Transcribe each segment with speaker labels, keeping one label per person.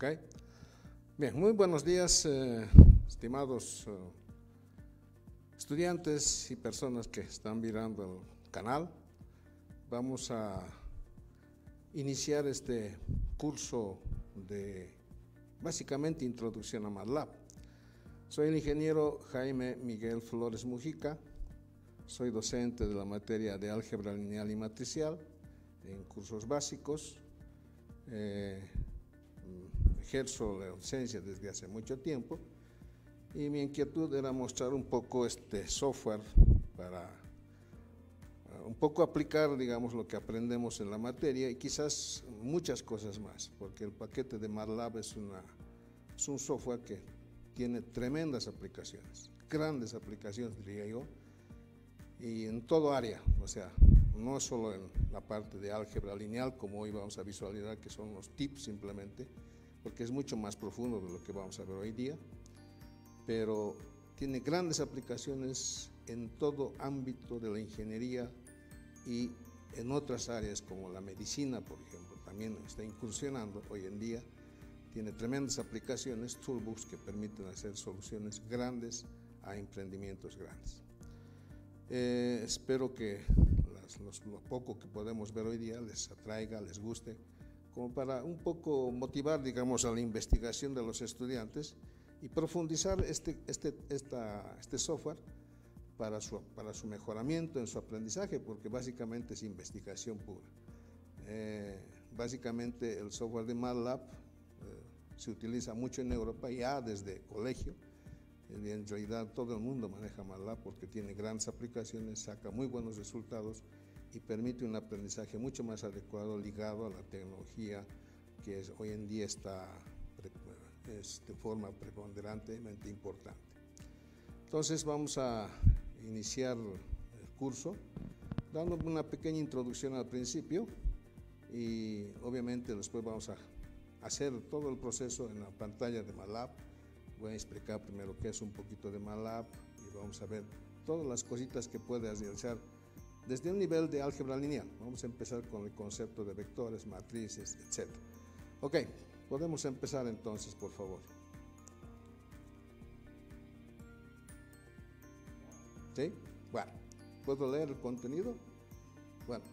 Speaker 1: Ok. Bien, muy buenos días, estimados estudiantes y personas que están mirando el canal. Vamos a iniciar este curso de básicamente introducción a MATLAB. Soy el ingeniero Jaime Miguel Flores Mujica, soy docente de la materia de álgebra lineal y matricial en cursos básicos. Ejerzo la docencia desde hace mucho tiempo y mi inquietud era mostrar un poco este software para un poco aplicar, digamos, lo que aprendemos en la materia y quizás muchas cosas más, porque el paquete de MATLAB es un software que tiene tremendas aplicaciones, grandes aplicaciones, diría yo, y en todo área, o sea, no solo en la parte de álgebra lineal, como hoy vamos a visualizar, que son los tips simplemente, porque es mucho más profundo de lo que vamos a ver hoy día, pero tiene grandes aplicaciones en todo ámbito de la ingeniería y en otras áreas como la medicina, por ejemplo, también está incursionando hoy en día. Tiene tremendas aplicaciones, toolbooks que permiten hacer soluciones grandes a emprendimientos grandes. Espero que lo poco que podemos ver hoy día les atraiga, les guste, como para un poco motivar, digamos, a la investigación de los estudiantes y profundizar este software para su mejoramiento en su aprendizaje, porque básicamente es investigación pura. Básicamente el software de MATLAB se utiliza mucho en Europa ya desde colegio. En realidad todo el mundo maneja MATLAB porque tiene grandes aplicaciones, saca muy buenos resultados y permite un aprendizaje mucho más adecuado ligado a la tecnología que hoy en día es de forma preponderantemente importante. Entonces vamos a iniciar el curso dando una pequeña introducción al principio y obviamente después vamos a hacer todo el proceso en la pantalla de MATLAB. Voy a explicar primero qué es un poquito de MATLAB y vamos a ver todas las cositas que puedes realizar desde un nivel de álgebra lineal. Vamos a empezar con el concepto de vectores, matrices, etc. Ok, podemos empezar entonces, por favor. ¿Sí? Bueno, ¿puedo leer el contenido? Bueno,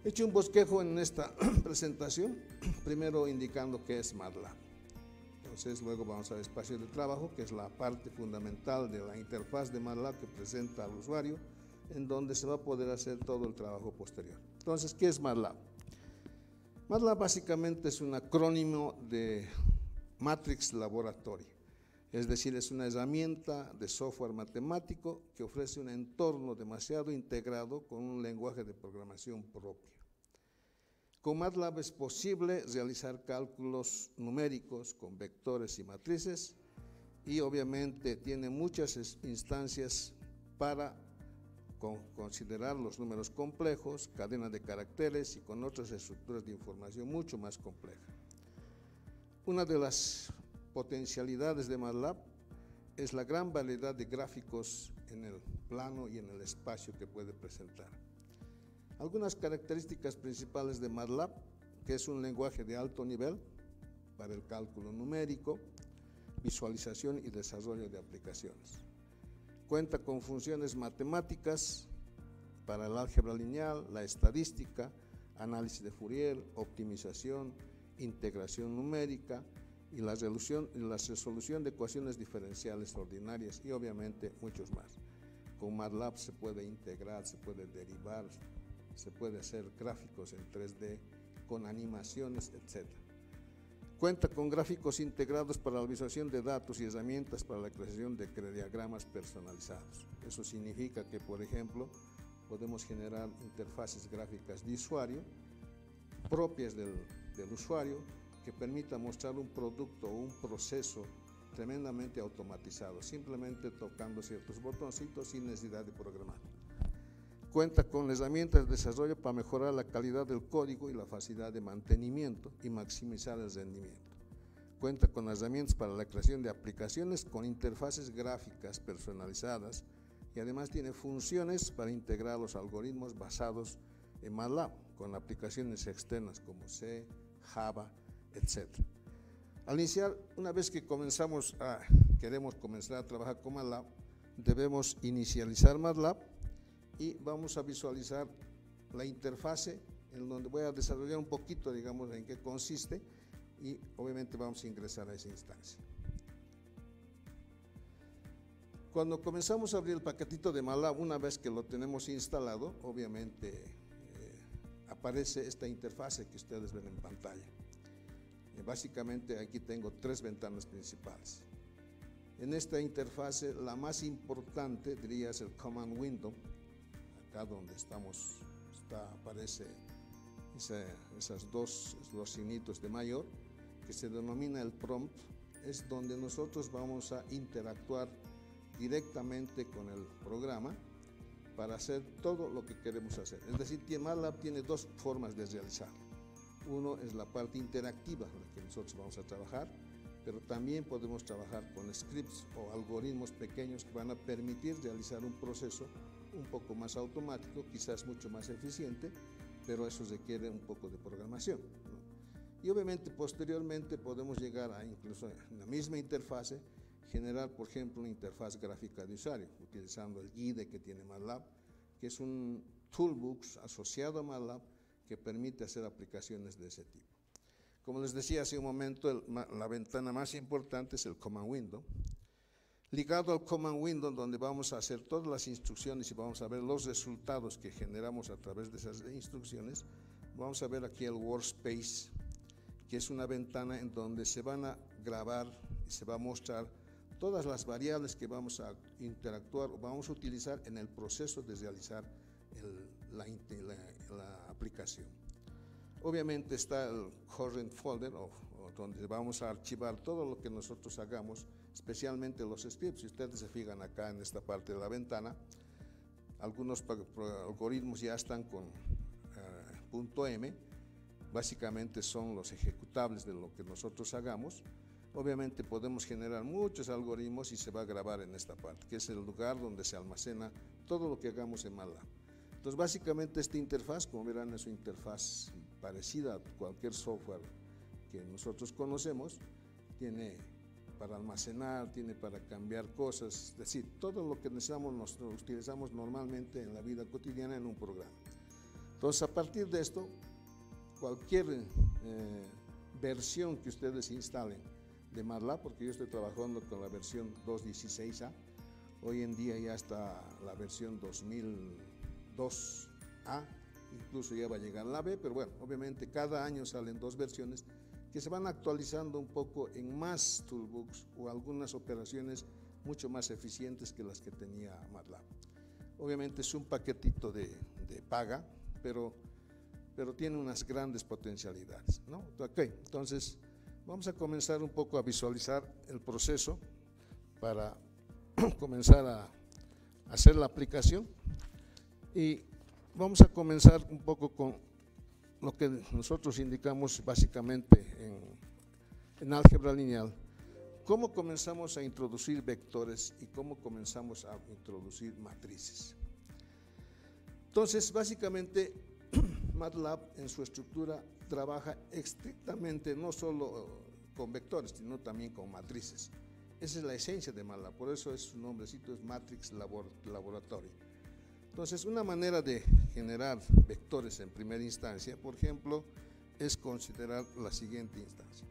Speaker 1: he hecho un bosquejo en esta presentación, primero indicando qué es MATLAB. Entonces, luego vamos al espacio de trabajo, que es la parte fundamental de la interfaz de MATLAB que presenta al usuario, en donde se va a poder hacer todo el trabajo posterior. Entonces, ¿qué es MATLAB? MATLAB básicamente es un acrónimo de Matrix Laboratory, es decir, es una herramienta de software matemático que ofrece un entorno demasiado integrado con un lenguaje de programación propio. Con MATLAB es posible realizar cálculos numéricos con vectores y matrices y obviamente tiene muchas instancias para considerar los números complejos, cadenas de caracteres y con otras estructuras de información mucho más complejas. Una de las potencialidades de MATLAB es la gran variedad de gráficos en el plano y en el espacio que puede presentar. Algunas características principales de MATLAB, que es un lenguaje de alto nivel para el cálculo numérico, visualización y desarrollo de aplicaciones. Cuenta con funciones matemáticas para el álgebra lineal, la estadística, análisis de Fourier, optimización, integración numérica y la resolución de ecuaciones diferenciales ordinarias y obviamente muchos más. Con MATLAB se puede integrar, se puede derivar, se puede hacer gráficos en 3D con animaciones, etc. Cuenta con gráficos integrados para la visualización de datos y herramientas para la creación de diagramas personalizados. Eso significa que, por ejemplo, podemos generar interfaces gráficas de usuario propias del usuario que permita mostrar un producto o un proceso tremendamente automatizado, simplemente tocando ciertos botoncitos sin necesidad de programar. Cuenta con herramientas de desarrollo para mejorar la calidad del código y la facilidad de mantenimiento y maximizar el rendimiento. Cuenta con herramientas para la creación de aplicaciones con interfaces gráficas personalizadas y además tiene funciones para integrar los algoritmos basados en MATLAB con aplicaciones externas como C, Java, etc. Al iniciar, una vez que queremos comenzar a trabajar con MATLAB, debemos inicializar MATLAB y vamos a visualizar la interfase en donde voy a desarrollar un poquito, digamos, en qué consiste, y obviamente vamos a ingresar a esa instancia. Cuando comenzamos a abrir el paquetito de MATLAB, una vez que lo tenemos instalado, obviamente aparece esta interfase que ustedes ven en pantalla. Básicamente aquí tengo 3 ventanas principales. En esta interfase la más importante diría es el Command Window. Acá donde aparece esos dos signitos de mayor, que se denomina el prompt. Es donde nosotros vamos a interactuar directamente con el programa para hacer todo lo que queremos hacer. Es decir, MATLAB tiene 2 formas de realizar. Uno es la parte interactiva, en la que nosotros vamos a trabajar, pero también podemos trabajar con scripts o algoritmos pequeños que van a permitir realizar un proceso un poco más automático, quizás mucho más eficiente, pero eso requiere un poco de programación, ¿no? Y obviamente posteriormente podemos llegar a, incluso en la misma interfase, generar, por ejemplo, una interfaz gráfica de usuario, utilizando el GUIDE que tiene MATLAB, que es un toolbox asociado a MATLAB que permite hacer aplicaciones de ese tipo. Como les decía hace un momento, la ventana más importante es el Command Window. Ligado al Command Window, donde vamos a hacer todas las instrucciones y vamos a ver los resultados que generamos a través de esas instrucciones, vamos a ver aquí el Workspace, que es una ventana en donde se van a grabar y se va a mostrar todas las variables que vamos a interactuar o vamos a utilizar en el proceso de realizar la aplicación. Obviamente está el current folder donde vamos a archivar todo lo que nosotros hagamos, especialmente los scripts. Si ustedes se fijan acá en esta parte de la ventana, algunos algoritmos ya están con .m, básicamente son los ejecutables de lo que nosotros hagamos. Obviamente podemos generar muchos algoritmos y se va a grabar en esta parte, que es el lugar donde se almacena todo lo que hagamos en MATLAB. Entonces básicamente esta interfaz, como verán, es una interfaz parecida a cualquier software que nosotros conocemos. Tiene para almacenar, tiene para cambiar cosas, es decir, todo lo que necesitamos lo utilizamos normalmente en la vida cotidiana en un programa. Entonces a partir de esto, cualquier versión que ustedes instalen de MATLAB, porque yo estoy trabajando con la versión 2.16a, hoy en día ya está la versión 2002a, incluso ya va a llegar la B, pero bueno, obviamente cada año salen 2 versiones que se van actualizando un poco en más toolbooks o algunas operaciones mucho más eficientes que las que tenía MATLAB. Obviamente es un paquetito de paga, pero tiene unas grandes potencialidades, ¿no? Ok, entonces vamos a comenzar un poco a visualizar el proceso para comenzar a hacer la aplicación, y vamos a comenzar un poco con lo que nosotros indicamos básicamente en álgebra lineal, cómo comenzamos a introducir vectores y cómo comenzamos a introducir matrices. Entonces, básicamente, MATLAB en su estructura trabaja estrictamente no solo con vectores, sino también con matrices. Esa es la esencia de MATLAB, por eso es su nombrecito, es Matrix Laboratory. Entonces, una manera de generar vectores en primera instancia, por ejemplo, es considerar la siguiente instancia.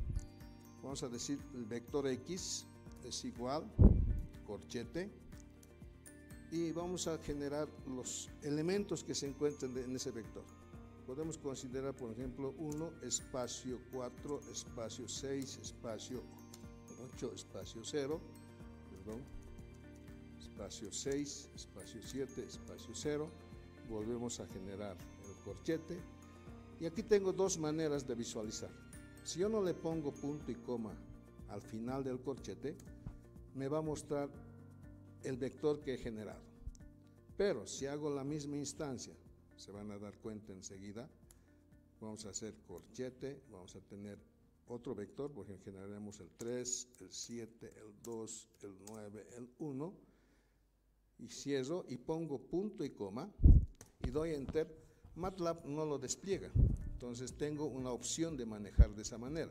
Speaker 1: Vamos a decir el vector X es igual, corchete, y vamos a generar los elementos que se encuentran en ese vector. Podemos considerar, por ejemplo, 1, espacio 4, espacio 6, espacio 8, espacio 0, perdón, espacio 6, espacio 7, espacio 0. Volvemos a generar el corchete. Y aquí tengo 2 maneras de visualizar. Si yo no le pongo punto y coma al final del corchete, me va a mostrar el vector que he generado. Pero si hago la misma instancia, se van a dar cuenta enseguida, vamos a hacer corchete, vamos a tener otro vector, porque generaremos el 3, el 7, el 2, el 9, el 1, y cierro y pongo punto y coma y doy enter. MATLAB no lo despliega, entonces tengo una opción de manejar de esa manera.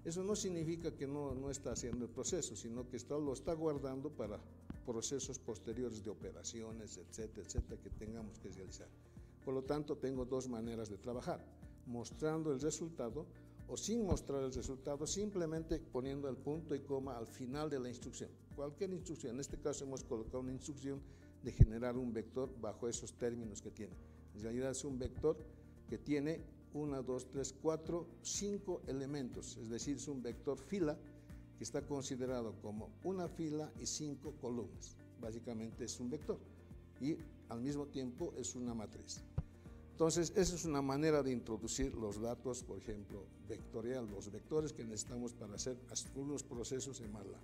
Speaker 1: Eso no significa que no está haciendo el proceso, sino que lo está guardando para procesos posteriores de operaciones, etcétera, etcétera, que tengamos que realizar. Por lo tanto, tengo dos maneras de trabajar: mostrando el resultado o sin mostrar el resultado, simplemente poniendo el punto y coma al final de la instrucción. Cualquier instrucción, en este caso hemos colocado una instrucción de generar un vector bajo esos términos que tiene. En realidad es un vector que tiene 1, 2, 3, 4, 5 elementos, es decir, es un vector fila que está considerado como una fila y 5 columnas. Básicamente es un vector y al mismo tiempo es una matriz. Entonces, esa es una manera de introducir los datos, por ejemplo, vectorial, los vectores que necesitamos para hacer algunos procesos en MATLAB.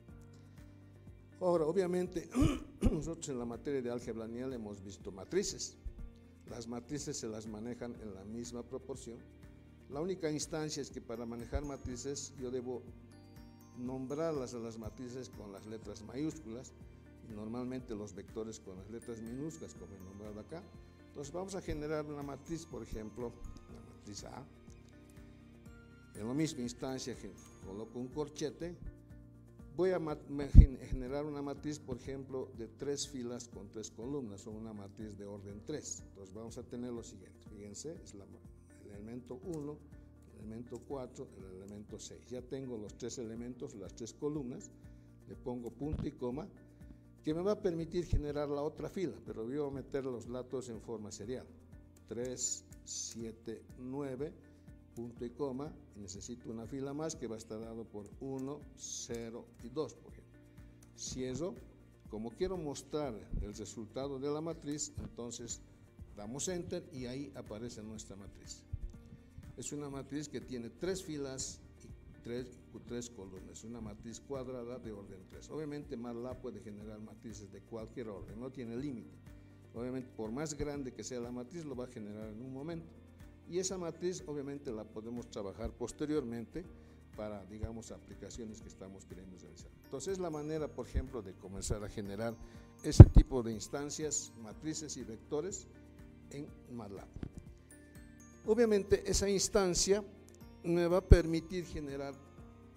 Speaker 1: Ahora, obviamente, nosotros en la materia de álgebra lineal hemos visto matrices. Las matrices se las manejan en la misma proporción. La única instancia es que para manejar matrices yo debo nombrarlas a las matrices con las letras mayúsculas y normalmente los vectores con las letras minúsculas, como he nombrado acá. Entonces vamos a generar una matriz, por ejemplo, la matriz A. En la misma instancia coloco un corchete. Voy a generar una matriz, por ejemplo, de 3 filas con 3 columnas, o una matriz de orden 3. Entonces vamos a tener lo siguiente. Fíjense, es el elemento 1, el elemento 4, el elemento 6. Ya tengo los 3 elementos, las 3 columnas. Le pongo punto y coma, que me va a permitir generar la otra fila, pero voy a meter los datos en forma serial. 3, 7, 9, punto y coma, y necesito una fila más que va a estar dado por 1, 0 y 2, por ejemplo. Cierro. Como quiero mostrar el resultado de la matriz, entonces damos enter y ahí aparece nuestra matriz. Es una matriz que tiene 3 filas y 3 columnas, una matriz cuadrada de orden 3. Obviamente MATLAB puede generar matrices de cualquier orden, no tiene límite. Obviamente, por más grande que sea la matriz, lo va a generar en un momento. Y esa matriz obviamente la podemos trabajar posteriormente para, digamos, aplicaciones que estamos queriendo realizar. Entonces es la manera, por ejemplo, de comenzar a generar ese tipo de instancias, matrices y vectores en MATLAB. Obviamente esa instancia me va a permitir generar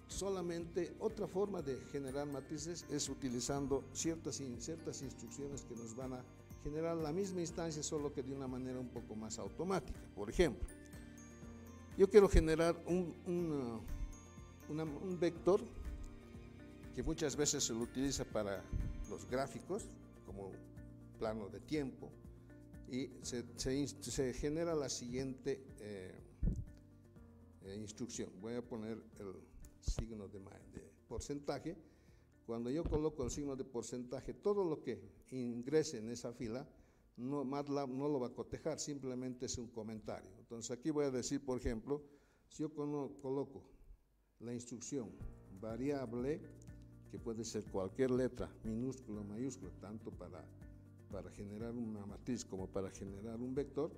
Speaker 1: solamente otra forma de generar matrices, es utilizando ciertas instrucciones que nos van a generar la misma instancia, solo que de una manera un poco más automática. Por ejemplo, yo quiero generar un vector que muchas veces se lo utiliza para los gráficos, como plano de tiempo, y se genera la siguiente instrucción. Voy a poner el signo de porcentaje. Cuando yo coloco el signo de porcentaje, todo lo que ingrese en esa fila, MATLAB no lo va a cotejar, simplemente es un comentario. Entonces aquí voy a decir, por ejemplo, si yo coloco la instrucción variable, que puede ser cualquier letra, minúscula o mayúscula, tanto para generar una matriz como para generar un vector,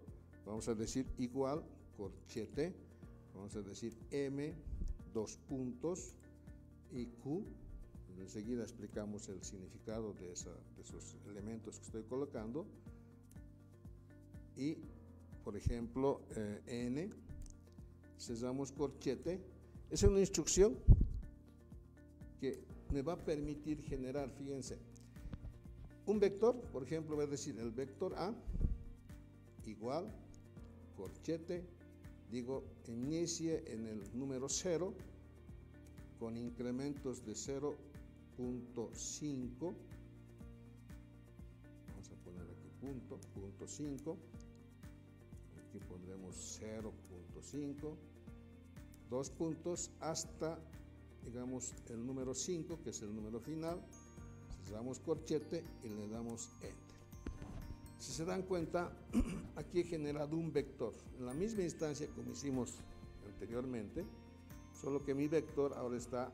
Speaker 1: vamos a decir igual, corchete, vamos a decir M, 2 puntos, y Q. Enseguida explicamos el significado de esos elementos que estoy colocando. Y, por ejemplo, N, cerramos corchete. Es una instrucción que me va a permitir generar, fíjense, un vector. Por ejemplo, voy a decir el vector A igual, corchete, digo, inicie en el número 0 con incrementos de 0.5, vamos a poner aquí punto 5, aquí pondremos 0.5, 2 puntos hasta, digamos, el número 5, que es el número final. Cerramos corchete y le damos enter. Si se dan cuenta, aquí he generado un vector en la misma instancia como hicimos anteriormente, solo que mi vector ahora está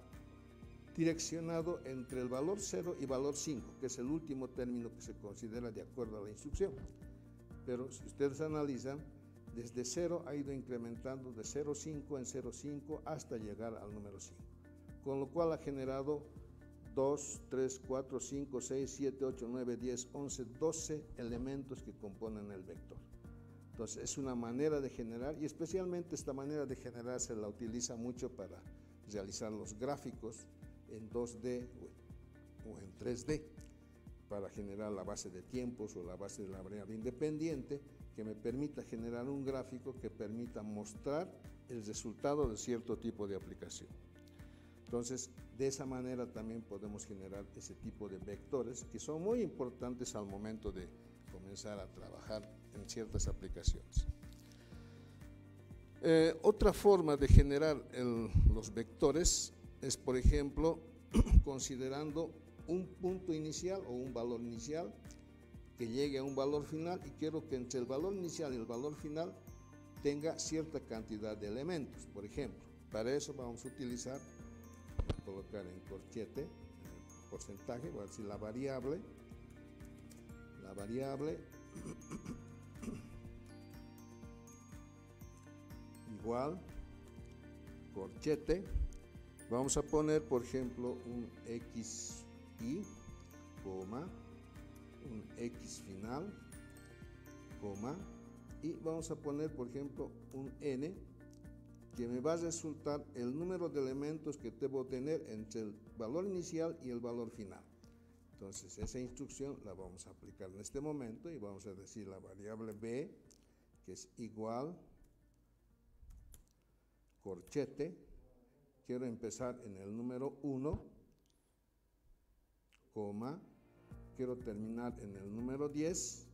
Speaker 1: direccionado entre el valor 0 y valor 5, que es el último término que se considera de acuerdo a la instrucción. Pero si ustedes analizan, desde 0 ha ido incrementando de 0.5 en 0.5 hasta llegar al número 5, con lo cual ha generado 2, 3, 4, 5, 6, 7, 8, 9, 10, 11, 12 elementos que componen el vector. Entonces es una manera de generar, y especialmente esta manera de generar se la utiliza mucho para realizar los gráficos en 2D o en 3D para generar la base de tiempos o la base de la variable independiente que me permita generar un gráfico que permita mostrar el resultado de cierto tipo de aplicación. Entonces, de esa manera también podemos generar ese tipo de vectores que son muy importantes al momento de comenzar a trabajar en ciertas aplicaciones. Otra forma de generar los vectores es, por ejemplo, considerando un punto inicial o un valor inicial que llegue a un valor final, y quiero que entre el valor inicial y el valor final tenga cierta cantidad de elementos. Por ejemplo, para eso vamos a utilizar, voy a colocar en corchete el porcentaje, voy a decir la variable igual corchete, vamos a poner por ejemplo un xi, coma, un x final, coma, y vamos a poner por ejemplo un n que me va a resultar el número de elementos que debo tener entre el valor inicial y el valor final. Entonces esa instrucción la vamos a aplicar en este momento y vamos a decir la variable b, que es igual corchete, quiero empezar en el número 1, coma, quiero terminar en el número 10,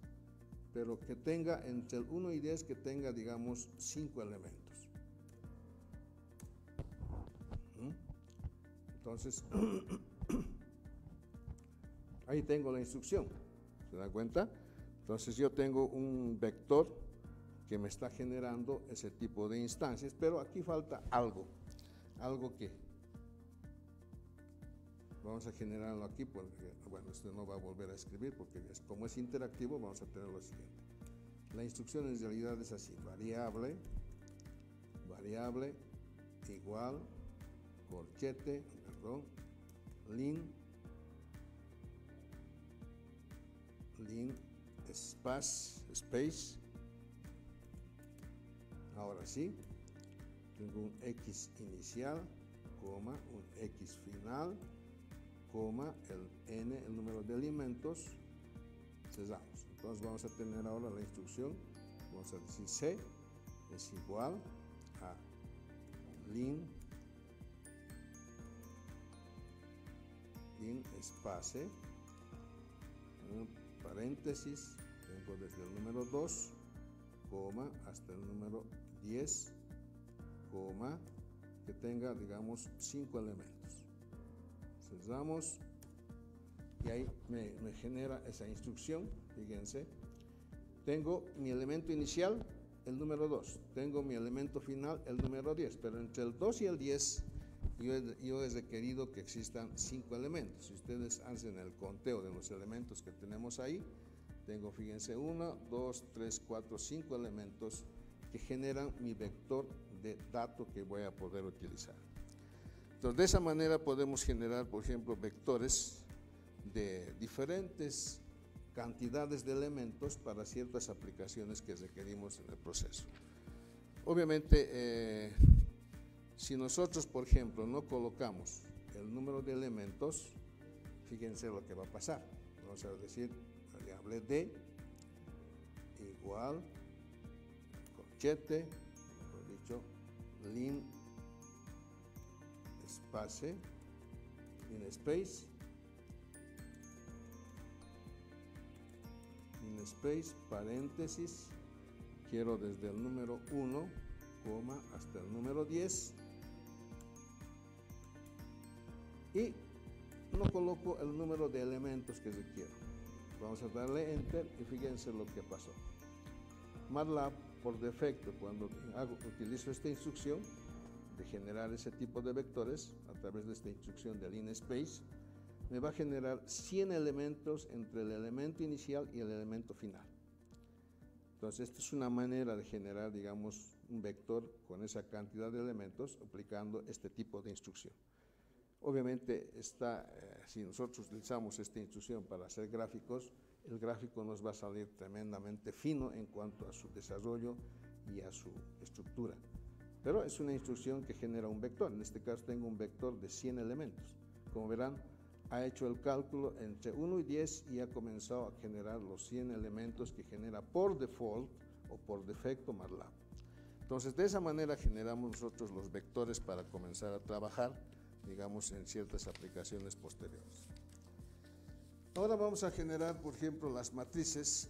Speaker 1: pero que tenga entre el 1 y 10 que tenga, digamos, 5 elementos. Entonces, ahí tengo la instrucción, ¿se da cuenta? Entonces yo tengo un vector que me está generando ese tipo de instancias, pero aquí falta algo que vamos a generarlo aquí, porque, bueno, esto no va a volver a escribir, porque como es interactivo vamos a tener lo siguiente. La instrucción en realidad es así: variable igual corchete, len space. Ahora sí, tengo un x inicial, coma, un x final, coma, el n, el número de elementos, cerramos. Entonces vamos a tener ahora la instrucción, vamos a decir c es igual a len space, paréntesis, tengo desde el número 2, coma, hasta el número 10, coma, que tenga, digamos, 5 elementos. Cerramos y ahí me genera esa instrucción. Fíjense, tengo mi elemento inicial, el número 2, tengo mi elemento final, el número 10, pero entre el 2 y el 10 yo he requerido que existan 5 elementos. Si ustedes hacen el conteo de los elementos que tenemos ahí, tengo, fíjense, 1, 2, 3, 4, 5 elementos que generan mi vector de dato que voy a poder utilizar. Entonces, de esa manera podemos generar, por ejemplo, vectores de diferentes cantidades de elementos para ciertas aplicaciones que requerimos en el proceso. Obviamente, si nosotros, por ejemplo, no colocamos el número de elementos, fíjense lo que va a pasar. Vamos a decir variable d igual corchete, mejor dicho, len space, paréntesis, quiero desde el número 1, coma, hasta el número 10, y no coloco el número de elementos que requiero. Vamos a darle enter y fíjense lo que pasó. MATLAB, por defecto, cuando utilizo esta instrucción de generar ese tipo de vectores a través de esta instrucción de len space, me va a generar 100 elementos entre el elemento inicial y el elemento final. Entonces, esta es una manera de generar, digamos, un vector con esa cantidad de elementos aplicando este tipo de instrucción. Obviamente, si nosotros utilizamos esta instrucción para hacer gráficos, el gráfico nos va a salir tremendamente fino en cuanto a su desarrollo y a su estructura. pero es una instrucción que genera un vector. En este caso tengo un vector de 100 elementos. Como verán, ha hecho el cálculo entre 1 y 10 y ha comenzado a generar los 100 elementos que genera por default o por defecto MATLAB. Entonces, de esa manera generamos nosotros los vectores para comenzar a trabajar, digamos, en ciertas aplicaciones posteriores. Ahora vamos a generar, por ejemplo, las matrices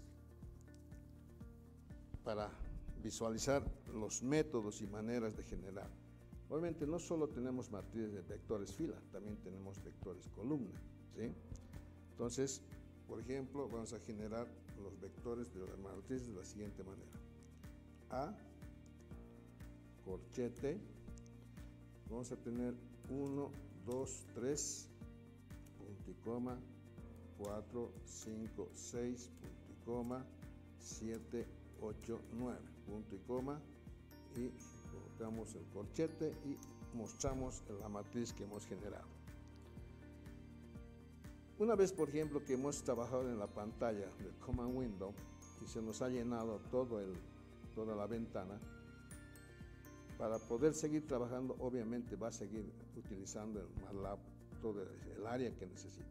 Speaker 1: para visualizar los métodos y maneras de generar. Obviamente no solo tenemos matrices de vectores fila, también tenemos vectores columna, ¿sí? Entonces, por ejemplo, vamos a generar los vectores de las matrices de la siguiente manera. A, corchete, vamos a tener 1, 2, 3, punto y coma, 4, 5, 6, punto y coma, 7, 8, 9, punto y coma, y colocamos el corchete y mostramos la matriz que hemos generado. Una vez, por ejemplo, que hemos trabajado en la pantalla del Command Window y se nos ha llenado toda la ventana, para poder seguir trabajando, obviamente va a seguir utilizando el MATLAB, todo el área que necesita.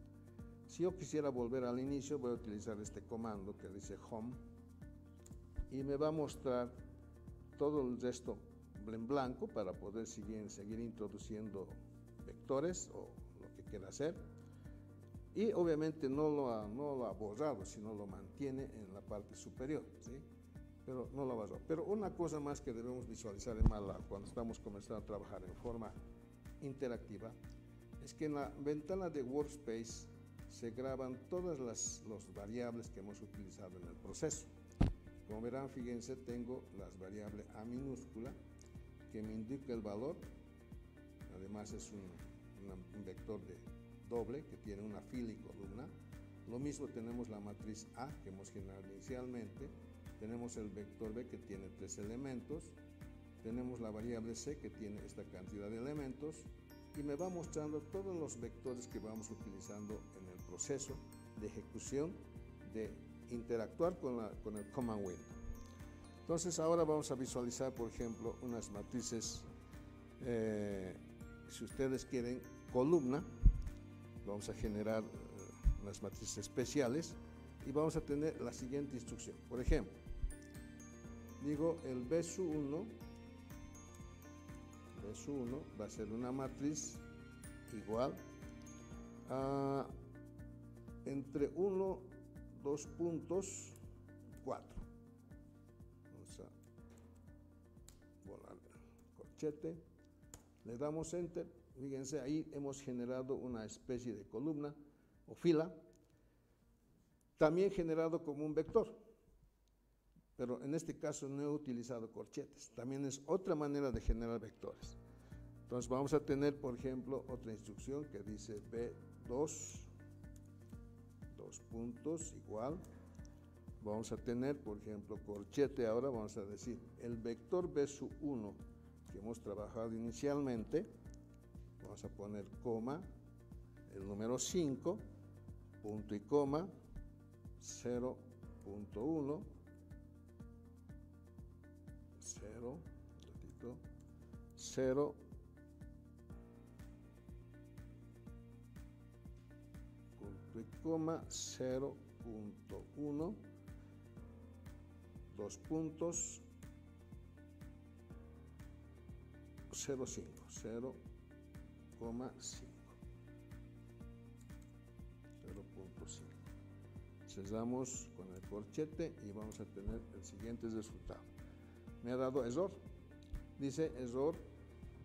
Speaker 1: Si yo quisiera volver al inicio, voy a utilizar este comando que dice Home y me va a mostrar todo el resto en blanco para poder seguir introduciendo vectores o lo que quiera hacer. Y obviamente no lo ha borrado, sino lo mantiene en la parte superior, ¿sí? Pero no lo borró. Pero una cosa más que debemos visualizar en MATLAB cuando estamos comenzando a trabajar en forma interactiva es que en la ventana de Workspace se graban todas las variables que hemos utilizado en el proceso. Como verán, fíjense, tengo las variables A minúscula que me indica el valor. Además es un vector de doble que tiene una fila y columna. Lo mismo tenemos la matriz A que hemos generado inicialmente. Tenemos el vector B que tiene 3 elementos. Tenemos la variable C que tiene esta cantidad de elementos. Y me va mostrando todos los vectores que vamos utilizando en el proceso de ejecución de interactuar con el Command Window. Entonces ahora vamos a visualizar, por ejemplo, unas matrices, si ustedes quieren, columna. Vamos a generar unas matrices especiales y vamos a tener la siguiente instrucción. Por ejemplo, digo el B1 va a ser una matriz igual a entre 1, 2 puntos, 4. Vamos a volar el corchete, le damos enter. Fíjense, ahí hemos generado una especie de columna o fila, también generado como un vector, pero en este caso no he utilizado corchetes. También es otra manera de generar vectores. Entonces vamos a tener, por ejemplo, otra instrucción que dice B2, 2 puntos, igual. Vamos a tener, por ejemplo, corchete. Ahora vamos a decir el vector B1 que hemos trabajado inicialmente. Vamos a poner coma, el número 5, punto y coma, 0.1, 0, punto y coma, 0.1, 2 puntos, 0.5, 0.5. 0.5. Cerramos con el corchete y vamos a tener el siguiente resultado. Me ha dado error. Dice error,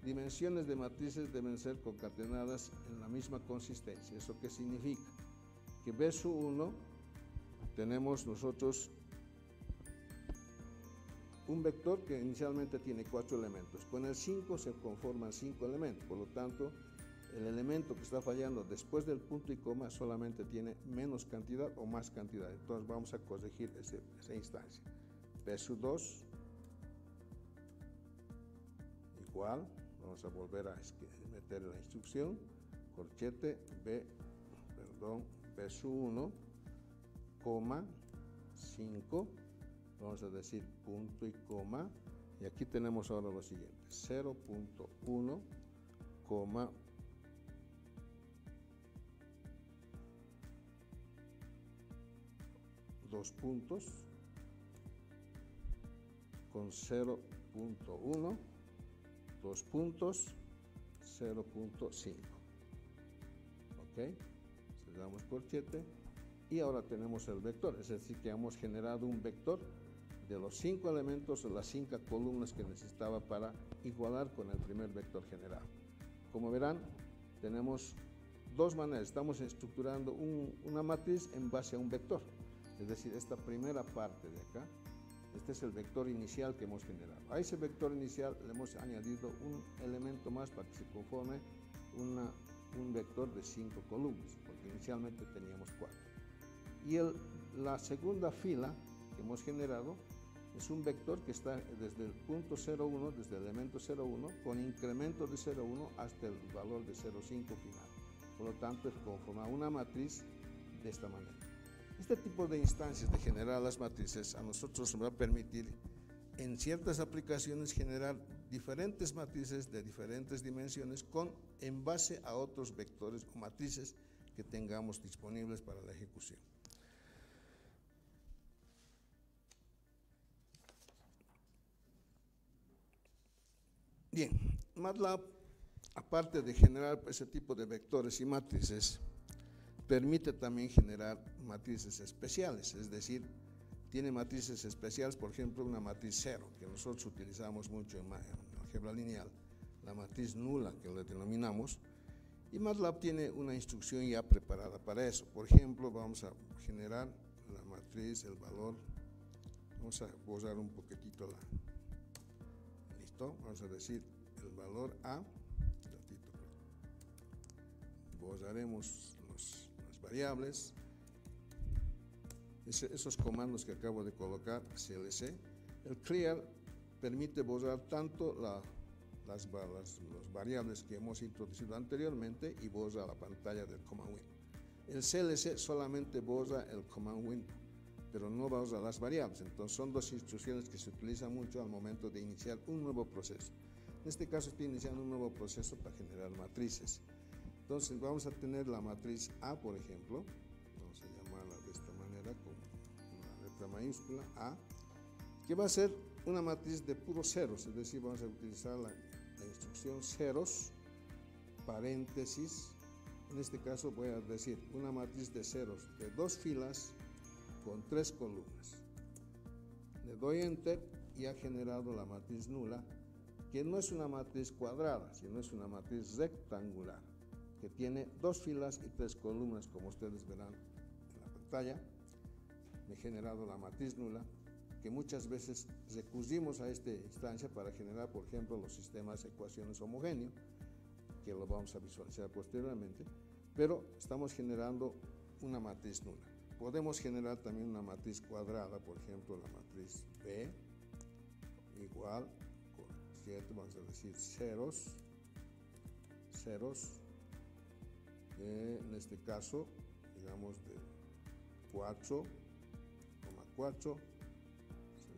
Speaker 1: dimensiones de matrices deben ser concatenadas en la misma consistencia. ¿Eso qué significa? Que B1 tenemos nosotros un vector que inicialmente tiene 4 elementos. Con el 5 se conforman 5 elementos, por lo tanto el elemento que está fallando después del punto y coma solamente tiene menos cantidad o más cantidad. Entonces vamos a corregir esa instancia. B2 igual, vamos a volver a meter la instrucción, corchete B1, coma, 5, vamos a decir punto y coma, Y aquí tenemos ahora lo siguiente, 0.1, dos puntos, con 0.1, 2 puntos, 0.5. Ok, cerramos corchete y ahora tenemos el vector, es decir, que hemos generado un vector de los 5 elementos o las 5 columnas que necesitaba para igualar con el primer vector generado. Como verán, tenemos dos maneras, estamos estructurando una matriz en base a un vector, es decir, esta primera parte de acá, este es el vector inicial que hemos generado. A ese vector inicial le hemos añadido un elemento más para que se conforme un vector de 5 columnas, porque inicialmente teníamos 4. Y la segunda fila que hemos generado es un vector que está desde el punto 0,1, desde el elemento 0,1, con incremento de 0,1 hasta el valor de 0,5 final. Por lo tanto, conforma una matriz de esta manera. Este tipo de instancias de generar las matrices a nosotros nos va a permitir en ciertas aplicaciones generar diferentes matrices de diferentes dimensiones en base a otros vectores o matrices que tengamos disponibles para la ejecución. Bien, MATLAB, aparte de generar ese tipo de vectores y matrices, permite también generar matrices especiales, es decir, tiene matrices especiales, por ejemplo, una matriz cero, que nosotros utilizamos mucho en álgebra lineal, la matriz nula, que le denominamos, y MATLAB tiene una instrucción ya preparada para eso. Por ejemplo, vamos a generar la matriz, el valor, vamos a borrar un poquitito listo, vamos a decir el valor A, borraremos las variables, esos comandos que acabo de colocar, CLC. El clear permite borrar tanto las variables que hemos introducido anteriormente y borra la pantalla del command window. El CLC solamente borra el command window, pero no borra las variables. Entonces son dos instrucciones que se utilizan mucho al momento de iniciar un nuevo proceso. En este caso estoy iniciando un nuevo proceso para generar matrices. Entonces vamos a tener la matriz A, por ejemplo, vamos a llamarla de esta manera con una letra mayúscula A, que va a ser una matriz de puros ceros, es decir, vamos a utilizar la instrucción ceros, paréntesis, en este caso voy a decir una matriz de ceros de 2 filas con 3 columnas. Le doy enter y ha generado la matriz nula, que no es una matriz cuadrada, sino es una matriz rectangular, que tiene 2 filas y 3 columnas, como ustedes verán en la pantalla. Me he generado la matriz nula, que muchas veces recurrimos a esta instancia para generar, por ejemplo, los sistemas de ecuaciones homogéneos, que lo vamos a visualizar posteriormente, pero estamos generando una matriz nula. Podemos generar también una matriz cuadrada, por ejemplo, la matriz B igual, ¿cierto? Vamos a decir ceros, en este caso, digamos de 4,4,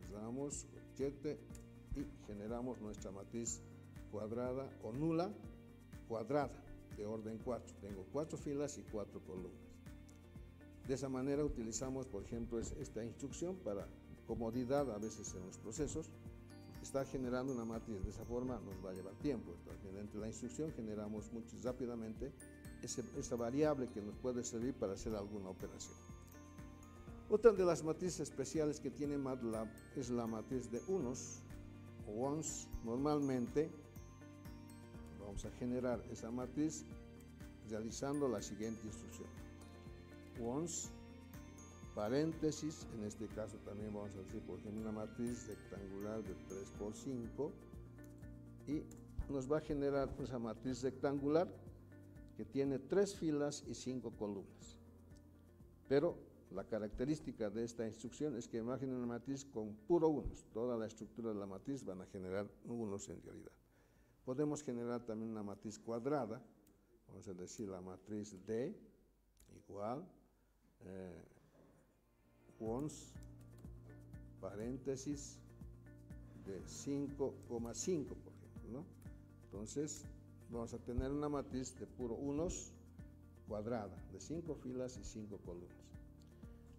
Speaker 1: cerramos corchete y generamos nuestra matriz cuadrada o nula cuadrada de orden 4. Tengo 4 filas y 4 columnas. De esa manera utilizamos, por ejemplo, esta instrucción para comodidad a veces en los procesos. Estar generando una matriz de esa forma nos va a llevar tiempo. Entonces, mediante la instrucción generamos mucho rápidamente esa variable que nos puede servir para hacer alguna operación. Otra de las matrices especiales que tiene MATLAB es la matriz de unos o ones. Normalmente vamos a generar esa matriz realizando la siguiente instrucción: ones, paréntesis, en este caso también vamos a decir, por ejemplo, una matriz rectangular de 3 por 5, y nos va a generar esa matriz rectangular que tiene 3 filas y 5 columnas. Pero la característica de esta instrucción es que imaginen una matriz con puro unos. Toda la estructura de la matriz van a generar unos en realidad. Podemos generar también una matriz cuadrada. Vamos a decir la matriz D igual ones, paréntesis, de 5,5, por ejemplo, ¿no? Entonces, vamos a tener una matriz de puro unos cuadrada, de 5 filas y 5 columnas.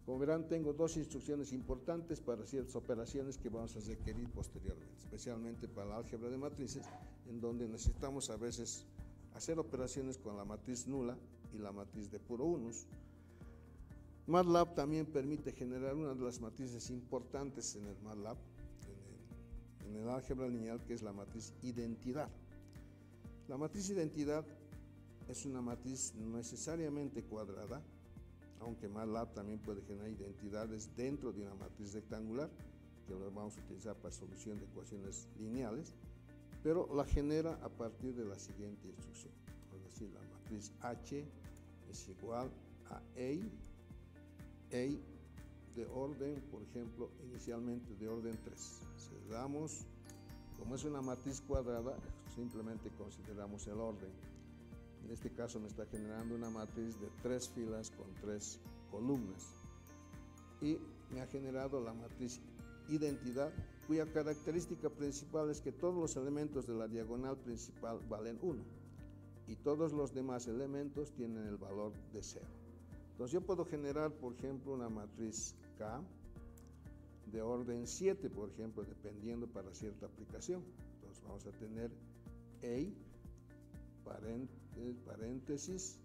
Speaker 1: Como verán, tengo dos instrucciones importantes para ciertas operaciones que vamos a requerir posteriormente, especialmente para el álgebra de matrices, en donde necesitamos a veces hacer operaciones con la matriz nula y la matriz de puro unos. MATLAB también permite generar una de las matrices importantes en el MATLAB, en el álgebra lineal, que es la matriz identidad. La matriz identidad es una matriz no necesariamente cuadrada, aunque MATLAB también puede generar identidades dentro de una matriz rectangular, que lo vamos a utilizar para solución de ecuaciones lineales, pero la genera a partir de la siguiente instrucción. Es decir, la matriz H es igual a A de orden, por ejemplo, inicialmente de orden 3. Cerramos, como es una matriz cuadrada, simplemente consideramos el orden. En este caso me está generando una matriz de 3 filas con 3 columnas. Y me ha generado la matriz identidad, cuya característica principal es que todos los elementos de la diagonal principal valen 1 y todos los demás elementos tienen el valor de 0. Entonces yo puedo generar, por ejemplo, una matriz K de orden 7, por ejemplo, dependiendo para cierta aplicación. Entonces vamos a tener A paréntesis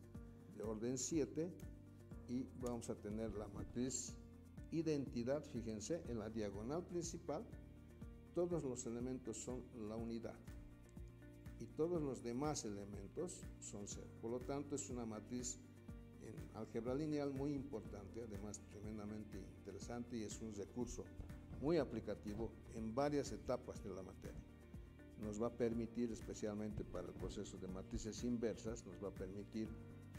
Speaker 1: de orden 7 y vamos a tener la matriz identidad. Fíjense, en la diagonal principal todos los elementos son la unidad y todos los demás elementos son 0. Por lo tanto, es una matriz en álgebra lineal muy importante, además tremendamente interesante, y es un recurso muy aplicativo en varias etapas de la materia. Nos va a permitir, especialmente para el proceso de matrices inversas, nos va a permitir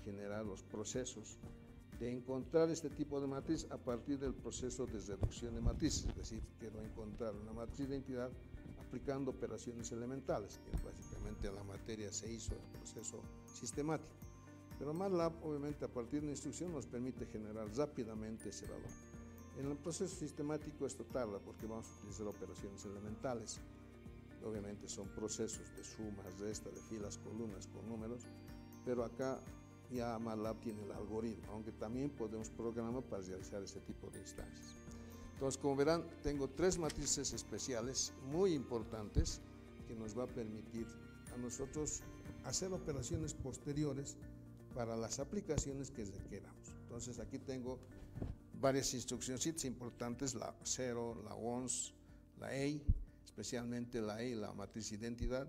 Speaker 1: generar los procesos de encontrar este tipo de matriz a partir del proceso de reducción de matrices. Es decir, quiero encontrar una matriz de identidad aplicando operaciones elementales, que básicamente en la materia se hizo el proceso sistemático. Pero MATLAB, obviamente, a partir de una instrucción nos permite generar rápidamente ese valor. En el proceso sistemático esto tarda porque vamos a utilizar operaciones elementales. Obviamente son procesos de sumas, resta, de filas, columnas con números, pero acá ya MATLAB tiene el algoritmo, aunque también podemos programar para realizar ese tipo de instancias. Entonces, como verán, tengo 3 matrices especiales muy importantes que nos va a permitir a nosotros hacer operaciones posteriores para las aplicaciones que requeramos. Entonces, aquí tengo varias instrucciones importantes, la 0, la ONS, la A, especialmente la E, la matriz identidad.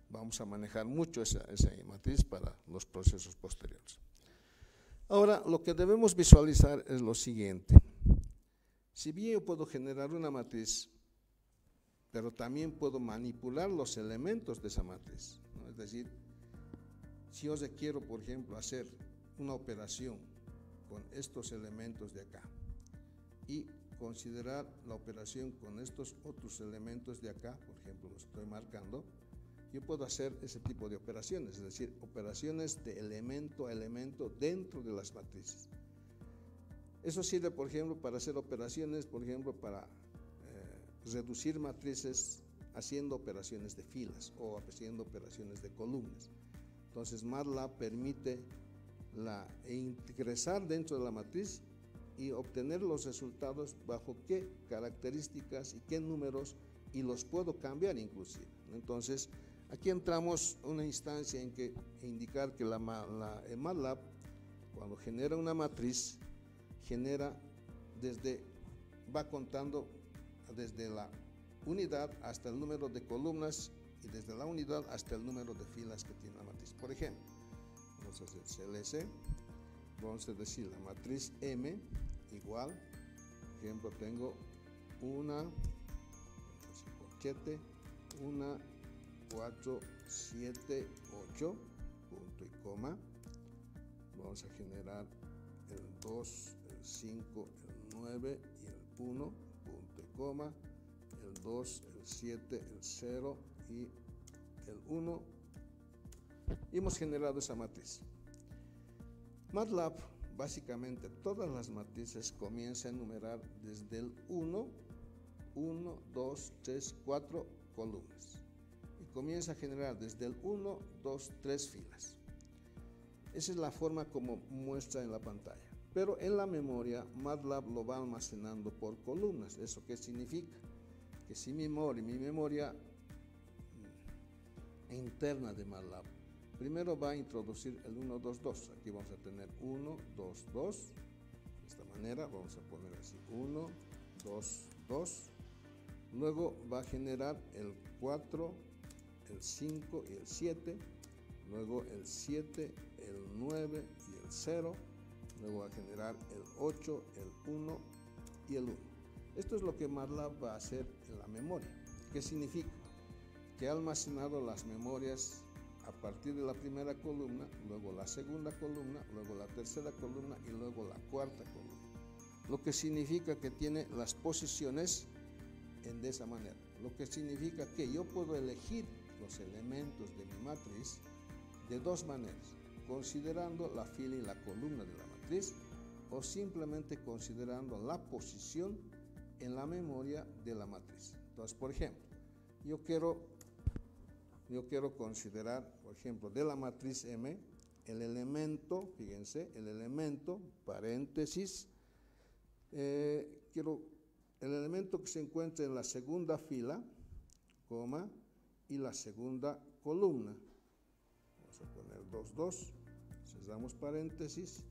Speaker 1: Vamos a manejar mucho esa matriz para los procesos posteriores. Ahora, lo que debemos visualizar es lo siguiente. Si bien yo puedo generar una matriz, pero también puedo manipular los elementos de esa matriz, ¿no? Es decir, si yo requiero, por ejemplo, hacer una operación con estos elementos de acá y considerar la operación con estos otros elementos de acá, por ejemplo, los estoy marcando, yo puedo hacer ese tipo de operaciones, es decir, operaciones de elemento a elemento dentro de las matrices. Eso sirve, por ejemplo, para hacer operaciones, por ejemplo, para reducir matrices haciendo operaciones de filas o haciendo operaciones de columnas. Entonces, MATLAB permite ingresar dentro de la matriz y obtener los resultados bajo qué características y qué números, y los puedo cambiar inclusive. Entonces, aquí entramos a una instancia en que indicar que MATLAB, cuando genera una matriz, va contando desde la unidad hasta el número de columnas y desde la unidad hasta el número de filas que tiene la matriz. Por ejemplo, vamos a hacer CLC, vamos a decir la matriz M igual, por ejemplo, tengo 1, 7, 1, 4, 7, 8, punto y coma. Vamos a generar el 2, el 5, el 9 y el 1, punto y coma, el 2, el 7, el 0 y el 1. Y hemos generado esa matriz. MATLAB, básicamente todas las matrices comienza a enumerar desde el 1, 1, 2, 3, 4 columnas. Y comienza a generar desde el 1, 2, 3 filas. Esa es la forma como muestra en la pantalla. Pero en la memoria, MATLAB lo va almacenando por columnas. ¿Eso qué significa? Que si mi memoria interna de MATLAB, primero va a introducir el 1, 2, 2. Aquí vamos a tener 1, 2, 2. De esta manera vamos a poner así 1, 2, 2. Luego va a generar el 4, el 5 y el 7. Luego el 7, el 9 y el 0. Luego va a generar el 8, el 1 y el 1. Esto es lo que MATLAB va a hacer en la memoria. ¿Qué significa? Que ha almacenado las memorias a partir de la primera columna, luego la segunda columna, luego la tercera columna y luego la cuarta columna. Lo que significa que tiene las posiciones de esa manera. Lo que significa que yo puedo elegir los elementos de mi matriz de dos maneras, considerando la fila y la columna de la matriz o simplemente considerando la posición en la memoria de la matriz. Entonces, por ejemplo, yo quiero considerar, por ejemplo, de la matriz M, el elemento, fíjense, el elemento, paréntesis, quiero el elemento que se encuentra en la segunda fila, coma, y la segunda columna. Vamos a poner 2, 2, cerramos paréntesis,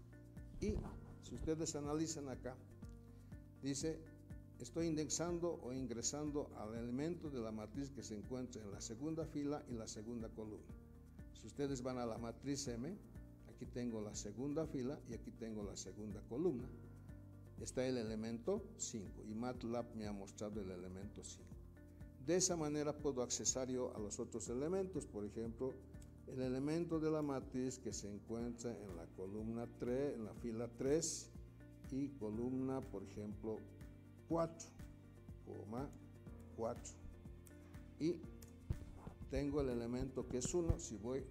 Speaker 1: y si ustedes analizan acá, dice, estoy indexando o ingresando al elemento de la matriz que se encuentra en la segunda fila y la segunda columna. Si ustedes van a la matriz M, aquí tengo la segunda fila y aquí tengo la segunda columna. Está el elemento 5 y MATLAB me ha mostrado el elemento 5. De esa manera puedo accesar yo a los otros elementos, por ejemplo, el elemento de la matriz que se encuentra en la columna 3, en la fila 3 y columna, por ejemplo, 4, 4. Y tengo el elemento que es 1, si voy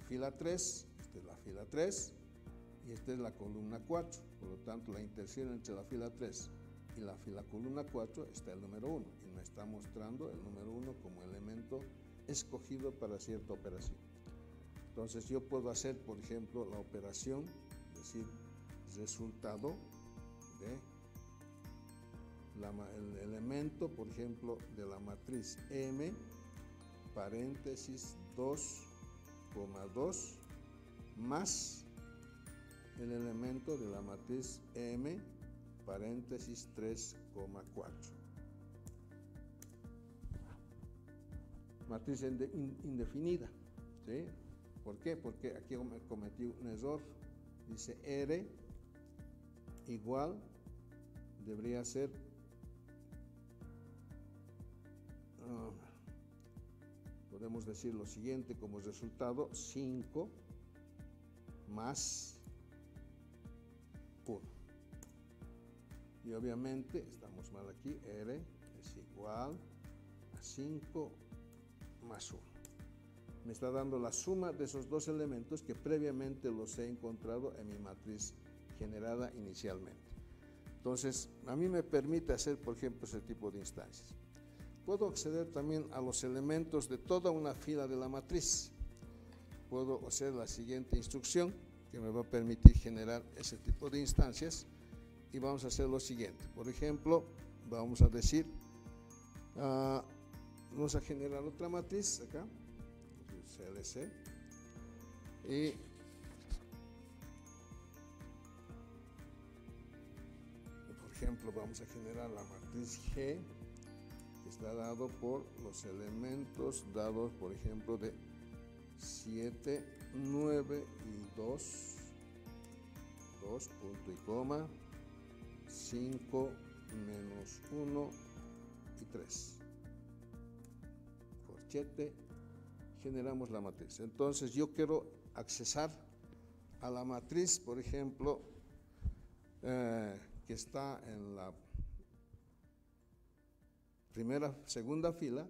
Speaker 1: fila 3, esta es la fila 3 y esta es la columna 4, por lo tanto la intersección entre la fila 3 y la columna 4 está el número 1 y me está mostrando el número 1 como elemento escogido para cierta operación. Entonces yo puedo hacer, por ejemplo, la operación, es decir, resultado de el elemento, por ejemplo, de la matriz M, paréntesis 2, 2, más el elemento de la matriz M, paréntesis 3, 4. Matriz indefinida, ¿sí? ¿Por qué? Porque aquí cometí un error. Dice R igual, debería ser podemos decir lo siguiente como resultado: 5 más 1. Y obviamente estamos mal aquí, R es igual a 5 más 1. Me está dando la suma de esos dos elementos que previamente los he encontrado en mi matriz generada inicialmente. Entonces, a mí me permite hacer, por ejemplo, ese tipo de instancias. Puedo acceder también a los elementos de toda una fila de la matriz. Puedo hacer la siguiente instrucción que me va a permitir generar ese tipo de instancias y vamos a hacer lo siguiente. Por ejemplo, vamos a decir, vamos a generar otra matriz acá, CLC, y por ejemplo vamos a generar la matriz G, que está dado por los elementos dados, por ejemplo, de 7, 9 y 2, punto y coma, 5, menos 1 y 3. Corchete, generamos la matriz. Entonces yo quiero accesar a la matriz, por ejemplo, que está en la segunda fila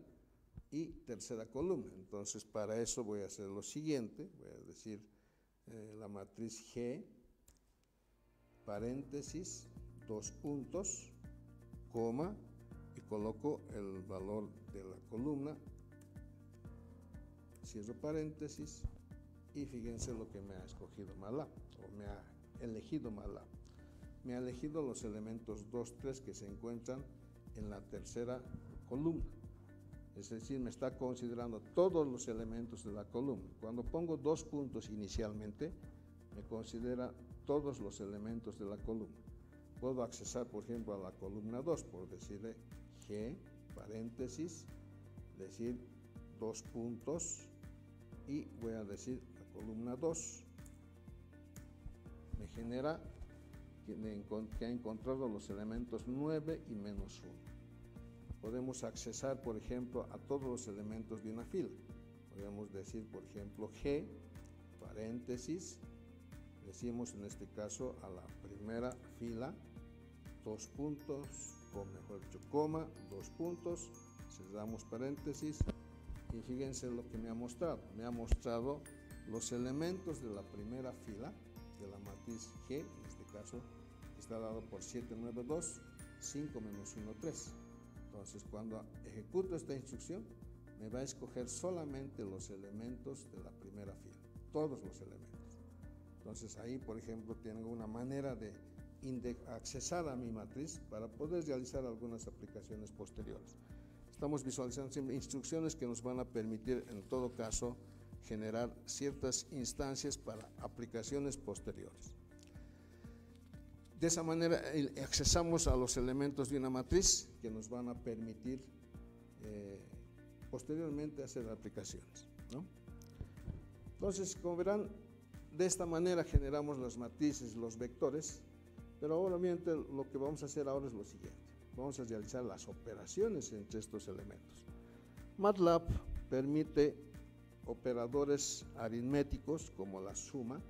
Speaker 1: y tercera columna. Entonces para eso voy a hacer lo siguiente, voy a decir la matriz G, paréntesis, 2 puntos, coma, y coloco el valor de la columna, cierro paréntesis y fíjense lo que me ha escogido MATLAB, o me ha elegido MATLAB. Me ha elegido los elementos 2, 3 que se encuentran en la tercera columna. Es decir, me está considerando todos los elementos de la columna. Cuando pongo 2 puntos inicialmente, me considera todos los elementos de la columna. Puedo accesar, por ejemplo, a la columna 2, por decirle G, paréntesis, decir 2 puntos, y voy a decir la columna 2. Me genera que ha encontrado los elementos 9 y menos 1. Podemos accesar, por ejemplo, a todos los elementos de una fila. Podemos decir, por ejemplo, G, paréntesis, decimos en este caso a la primera fila, 2 puntos, o mejor dicho, coma, 2 puntos, cerramos paréntesis, y fíjense lo que me ha mostrado. Me ha mostrado los elementos de la primera fila de la matriz G, en este caso está dado por 7, 9, 2, 5 menos 1, 3. Entonces, cuando ejecuto esta instrucción, me va a escoger solamente los elementos de la primera fila, todos los elementos. Entonces, ahí, por ejemplo, tengo una manera de accesar a mi matriz para poder realizar algunas aplicaciones posteriores. Estamos visualizando siempre instrucciones que nos van a permitir, en todo caso, generar ciertas instancias para aplicaciones posteriores. De esa manera accesamos a los elementos de una matriz que nos van a permitir posteriormente hacer aplicaciones, ¿no? Entonces, como verán, de esta manera generamos las matrices, los vectores, pero obviamente lo que vamos a hacer ahora es lo siguiente. Vamos a realizar las operaciones entre estos elementos. MATLAB permite operadores aritméticos como la suma,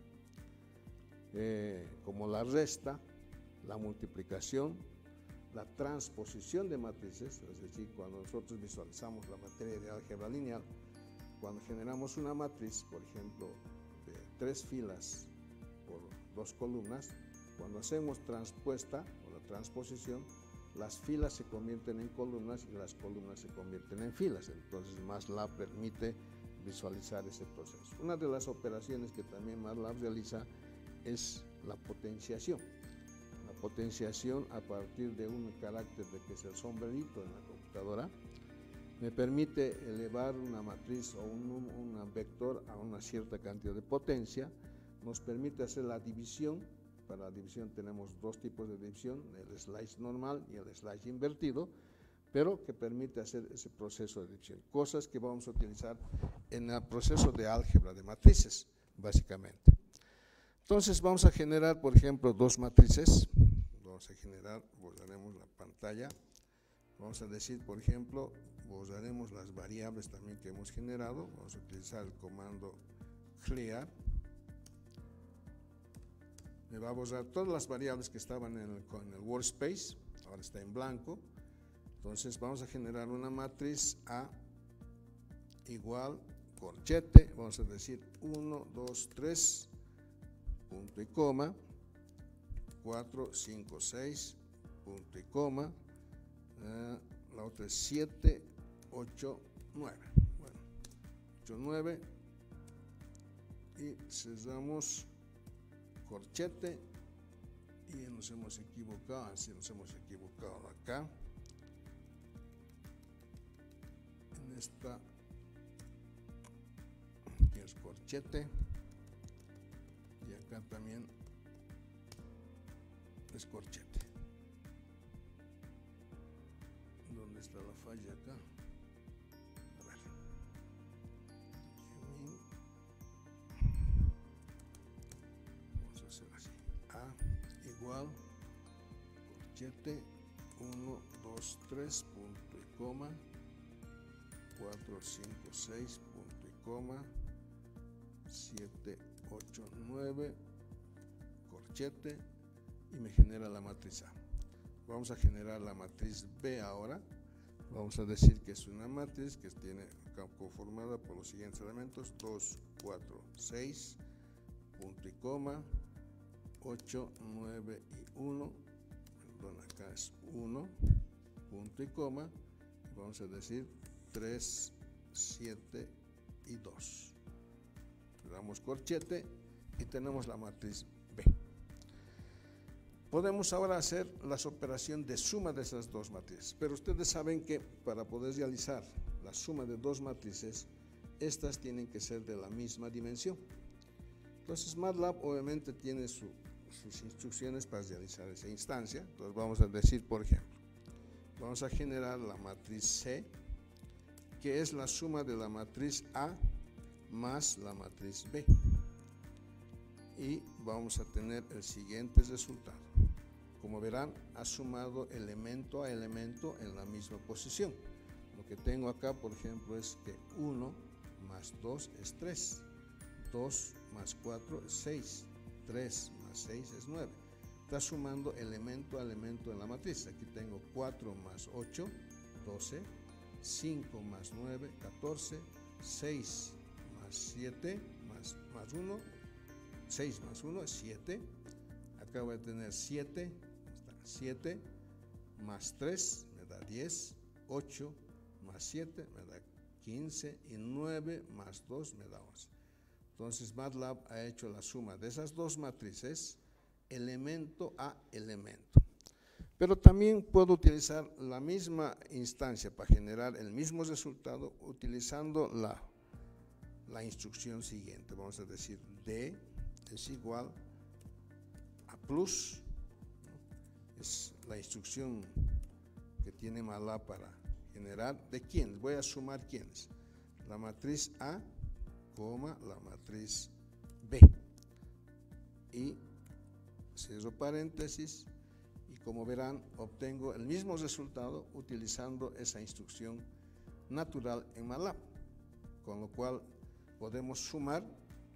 Speaker 1: como la resta, la multiplicación, la transposición de matrices, es decir, cuando nosotros visualizamos la materia de álgebra lineal, cuando generamos una matriz, por ejemplo, de 3 filas por 2 columnas, cuando hacemos transpuesta o la transposición, las filas se convierten en columnas y las columnas se convierten en filas. Entonces, MATLAB permite visualizar ese proceso. Una de las operaciones que también MATLAB realiza es la potenciación. La potenciación a partir de un carácter de que es el sombrerito en la computadora me permite elevar una matriz o un vector a una cierta cantidad de potencia, nos permite hacer la división. Para la división tenemos 2 tipos de división, el slice normal y el slice invertido, pero que permite hacer ese proceso de división, cosas que vamos a utilizar en el proceso de álgebra de matrices, básicamente. Entonces vamos a generar, por ejemplo, 2 matrices. Vamos a generar, borraremos la pantalla. Vamos a decir, por ejemplo, borraremos las variables también que hemos generado. Vamos a utilizar el comando clear. Me va a borrar todas las variables que estaban en el workspace. Ahora está en blanco. Entonces vamos a generar una matriz A igual corchete. Vamos a decir 1, 2, 3, punto y coma, 4, 5, 6, punto y coma, la otra es 7, 8, 9. Bueno, 8, 9 y cerramos corchete y nos hemos equivocado, así nos hemos equivocado acá. En esta, aquí es corchete y acá también es corchete. ¿Dónde está la falla acá? A ver. Vamos a hacer así. A igual corchete 1, 2, 3, punto y coma, 4, 5, 6, punto y coma, 7, 8, 9, corchete, y me genera la matriz A. Vamos a generar la matriz B ahora. Vamos a decir que es una matriz que tiene conformada por los siguientes elementos: 2, 4, 6, punto y coma, 8, 9 y 1. Perdón, acá es 1, punto y coma, vamos a decir 3, 7 y 2. Le damos corchete y tenemos la matriz B. Podemos ahora hacer las operaciones de suma de esas dos matrices, pero ustedes saben que para poder realizar la suma de dos matrices, estas tienen que ser de la misma dimensión. Entonces MATLAB obviamente tiene sus instrucciones para realizar esa instancia. Entonces vamos a decir, por ejemplo, vamos a generar la matriz C, que es la suma de la matriz A más la matriz B. Y vamos a tener el siguiente resultado. Como verán, ha sumado elemento a elemento en la misma posición. Lo que tengo acá, por ejemplo, es que 1 más 2 es 3, 2 más 4 es 6, 3 más 6 es 9. Está sumando elemento a elemento en la matriz. Aquí tengo 4 más 8, 12, 5 más 9, 14, 6 más 7, más 1, 6 más 1 es 7. Acá voy a tener 7 más 3 me da 10, 8 más 7 me da 15 y 9 más 2 me da 11. Entonces MATLAB ha hecho la suma de esas dos matrices, elemento a elemento. Pero también puedo utilizar la misma instancia para generar el mismo resultado utilizando la instrucción siguiente. Vamos a decir D es igual a plus, ¿no? Es la instrucción que tiene MATLAB para generar de quién. Voy a sumar quiénes. La matriz A, la matriz B. Y cierro paréntesis y como verán obtengo el mismo resultado utilizando esa instrucción natural en MATLAB, con lo cual podemos sumar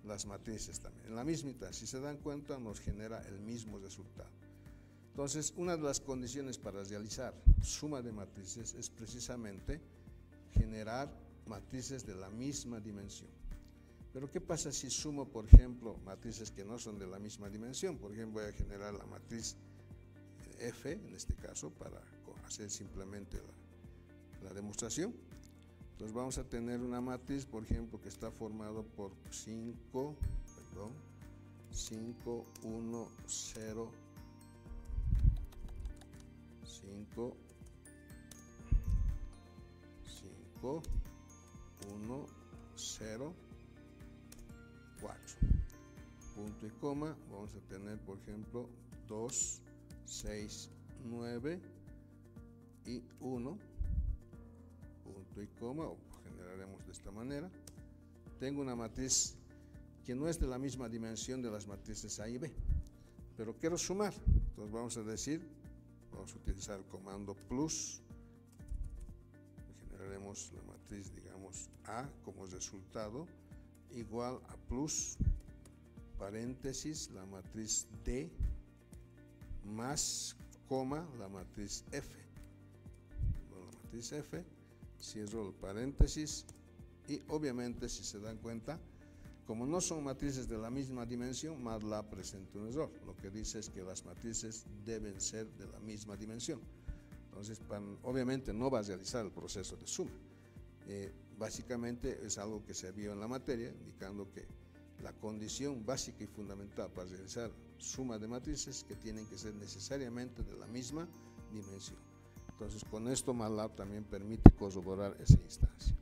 Speaker 1: las matrices también. En la misma, si se dan cuenta, nos genera el mismo resultado. Entonces, una de las condiciones para realizar suma de matrices es precisamente generar matrices de la misma dimensión. Pero ¿qué pasa si sumo, por ejemplo, matrices que no son de la misma dimensión? Por ejemplo, voy a generar la matriz F, en este caso, para hacer simplemente la demostración. Entonces vamos a tener una matriz, por ejemplo, que está formado por 5, 1, 0, 5, 1, 0, 4. Punto y coma, vamos a tener, por ejemplo, 2, 6, 9 y 1. Punto y coma, o generaremos de esta manera. Tengo una matriz que no es de la misma dimensión de las matrices A y B, pero quiero sumar. Entonces vamos a decir, vamos a utilizar el comando plus. Generaremos la matriz, digamos, A como resultado, igual a plus, paréntesis, la matriz D, más, coma, la matriz F. Bueno, la matriz F, cierro el paréntesis y obviamente, si se dan cuenta, como no son matrices de la misma dimensión, MATLAB presenta un error. Lo que dice es que las matrices deben ser de la misma dimensión. Entonces, obviamente no va a realizar el proceso de suma. Básicamente es algo que se vio en la materia, indicando que la condición básica y fundamental para realizar suma de matrices que tienen que ser necesariamente de la misma dimensión. Entonces, con esto MATLAB también permite corroborar esa instancia.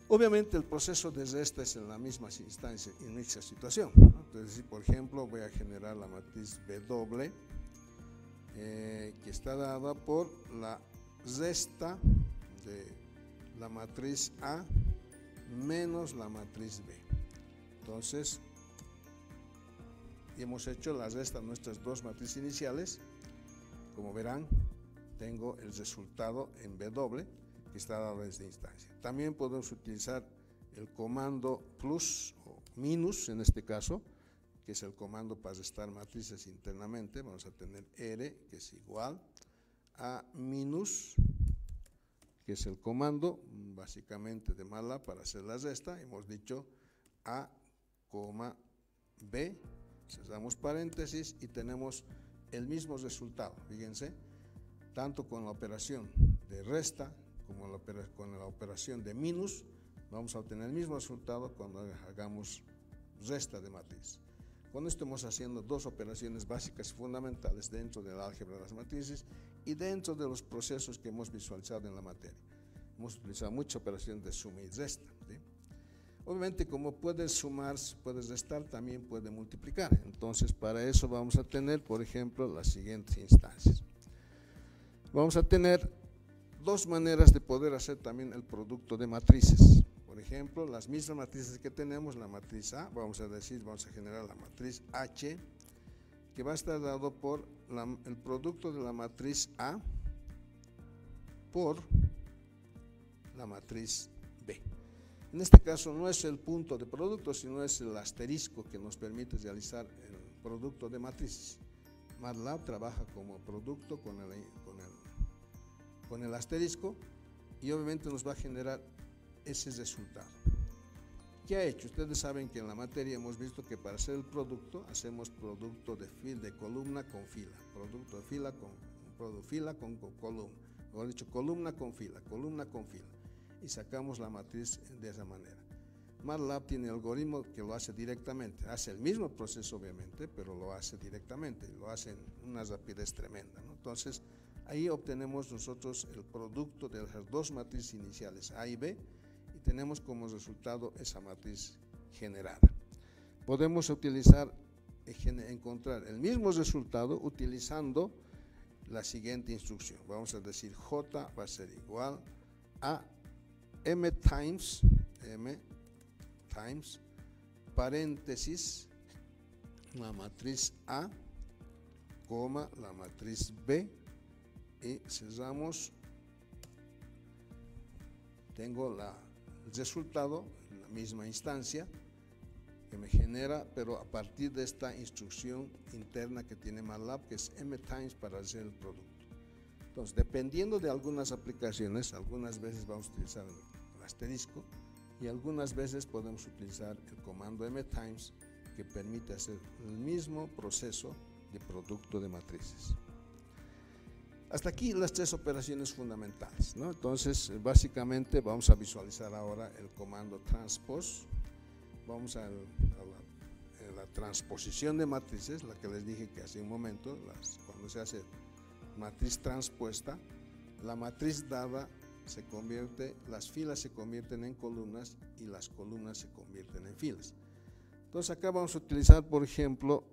Speaker 1: Obviamente el proceso de resta es en la misma instancia, en esta situación, ¿no? Entonces, si por ejemplo voy a generar la matriz W, que está dada por la resta de la matriz A menos la matriz B. Entonces, hemos hecho la resta de nuestras dos matrices iniciales. Como verán, tengo el resultado en W, que está dado en esta instancia. También podemos utilizar el comando plus o minus, en este caso, que es el comando para restar matrices internamente. Vamos a tener R, que es igual a minus, que es el comando básicamente de MATLAB para hacer la resta. Hemos dicho A, B, cerramos paréntesis y tenemos el mismo resultado. Fíjense, tanto con la operación de resta como con la operación de minus, vamos a obtener el mismo resultado cuando hagamos resta de matriz. Con esto estamos haciendo dos operaciones básicas y fundamentales dentro del álgebra de las matrices y dentro de los procesos que hemos visualizado en la materia. Hemos utilizado muchas operaciones de suma y resta, ¿sí? Obviamente, como puedes sumar, puedes restar, también puede multiplicar. Entonces, para eso vamos a tener, por ejemplo, las siguientes instancias. Vamos a tener dos maneras de poder hacer también el producto de matrices. Por ejemplo, las mismas matrices que tenemos, la matriz A, vamos a generar la matriz H, que va a estar dado por el producto de la matriz A por la matriz B. En este caso no es el punto de producto, sino es el asterisco que nos permite realizar el producto de matrices. MATLAB trabaja como producto con el asterisco y obviamente nos va a generar ese resultado. ¿Qué ha hecho? Ustedes saben que en la materia hemos visto que para hacer el producto hacemos producto de columna con fila, producto de fila con columna, o dicho columna con fila, y sacamos la matriz de esa manera. MATLAB tiene algoritmo que lo hace directamente, hace el mismo proceso obviamente, pero lo hace directamente, lo hace en una rapidez tremenda, ¿no? Entonces, ahí obtenemos nosotros el producto de las dos matrices iniciales A y B y tenemos como resultado esa matriz generada. Podemos encontrar el mismo resultado utilizando la siguiente instrucción. Vamos a decir J va a ser igual a M times paréntesis la matriz A, coma la matriz B y cerramos. Tengo el resultado en la misma instancia que me genera, pero a partir de esta instrucción interna que tiene MATLAB, que es M times para hacer el producto. Entonces, dependiendo de algunas aplicaciones, algunas veces vamos a utilizar el asterisco y algunas veces podemos utilizar el comando M times, que permite hacer el mismo proceso de producto de matrices. Hasta aquí las tres operaciones fundamentales, ¿no? Entonces, básicamente vamos a visualizar ahora el comando transpose. Vamos a la transposición de matrices, la que les dije que hace un momento, cuando se hace matriz transpuesta, la matriz dada las filas se convierten en columnas y las columnas se convierten en filas. Entonces acá vamos a utilizar, por ejemplo,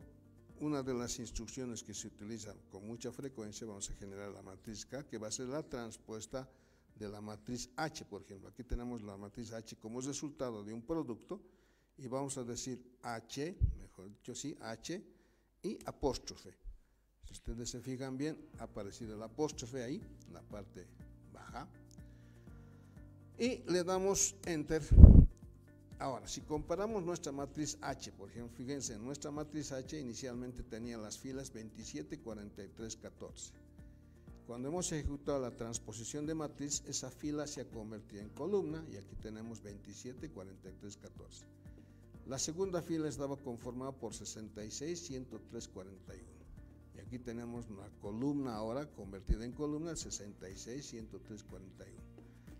Speaker 1: una de las instrucciones que se utiliza con mucha frecuencia. Vamos a generar la matriz K, que va a ser la transpuesta de la matriz H, por ejemplo. Aquí tenemos la matriz H como resultado de un producto y vamos a decir H, mejor dicho, sí, H y apóstrofe. Si ustedes se fijan bien, ha aparecido el apóstrofe ahí, en la parte baja. Y le damos Enter. Ahora, si comparamos nuestra matriz H, por ejemplo, fíjense, nuestra matriz H inicialmente tenía las filas 27, 43, 14. Cuando hemos ejecutado la transposición de matriz, esa fila se ha convertido en columna y aquí tenemos 27, 43, 14. La segunda fila estaba conformada por 66, 103, 41. Y aquí tenemos una columna ahora convertida en columna, 66, 103, 41.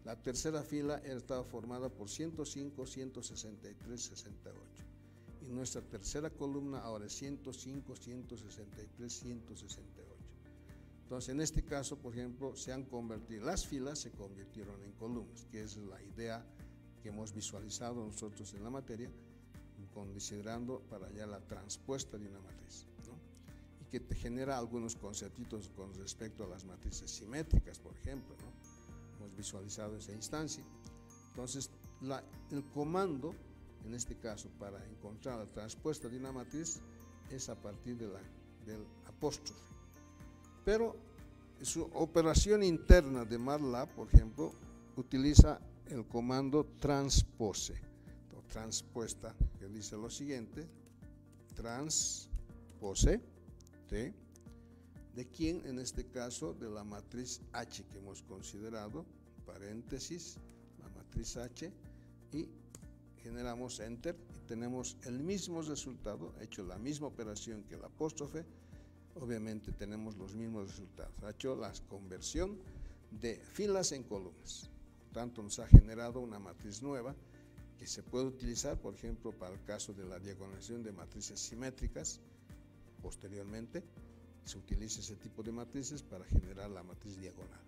Speaker 1: La tercera fila estaba formada por 105, 163, 68. Y nuestra tercera columna ahora es 105, 163, 168. Entonces, en este caso, por ejemplo, las filas se convirtieron en columnas, que es la idea que hemos visualizado nosotros en la materia, considerando para allá la transpuesta de una matriz, ¿no? Y que te genera algunos conceptitos con respecto a las matrices simétricas, por ejemplo, ¿no? Hemos visualizado esa instancia. Entonces, el comando, en este caso, para encontrar la transpuesta de una matriz es a partir del apóstrofe. Pero su operación interna de MATLAB, por ejemplo, utiliza el comando transpose, o transpuesta, que dice lo siguiente: transpose ¿de quién? En este caso, de la matriz H que hemos considerado, paréntesis, la matriz H, y generamos Enter y tenemos el mismo resultado, hecho la misma operación que el apóstrofe, obviamente tenemos los mismos resultados. Ha hecho la conversión de filas en columnas. Tanto nos ha generado una matriz nueva que se puede utilizar, por ejemplo, para el caso de la diagonalización de matrices simétricas. Posteriormente se utiliza ese tipo de matrices para generar la matriz diagonal,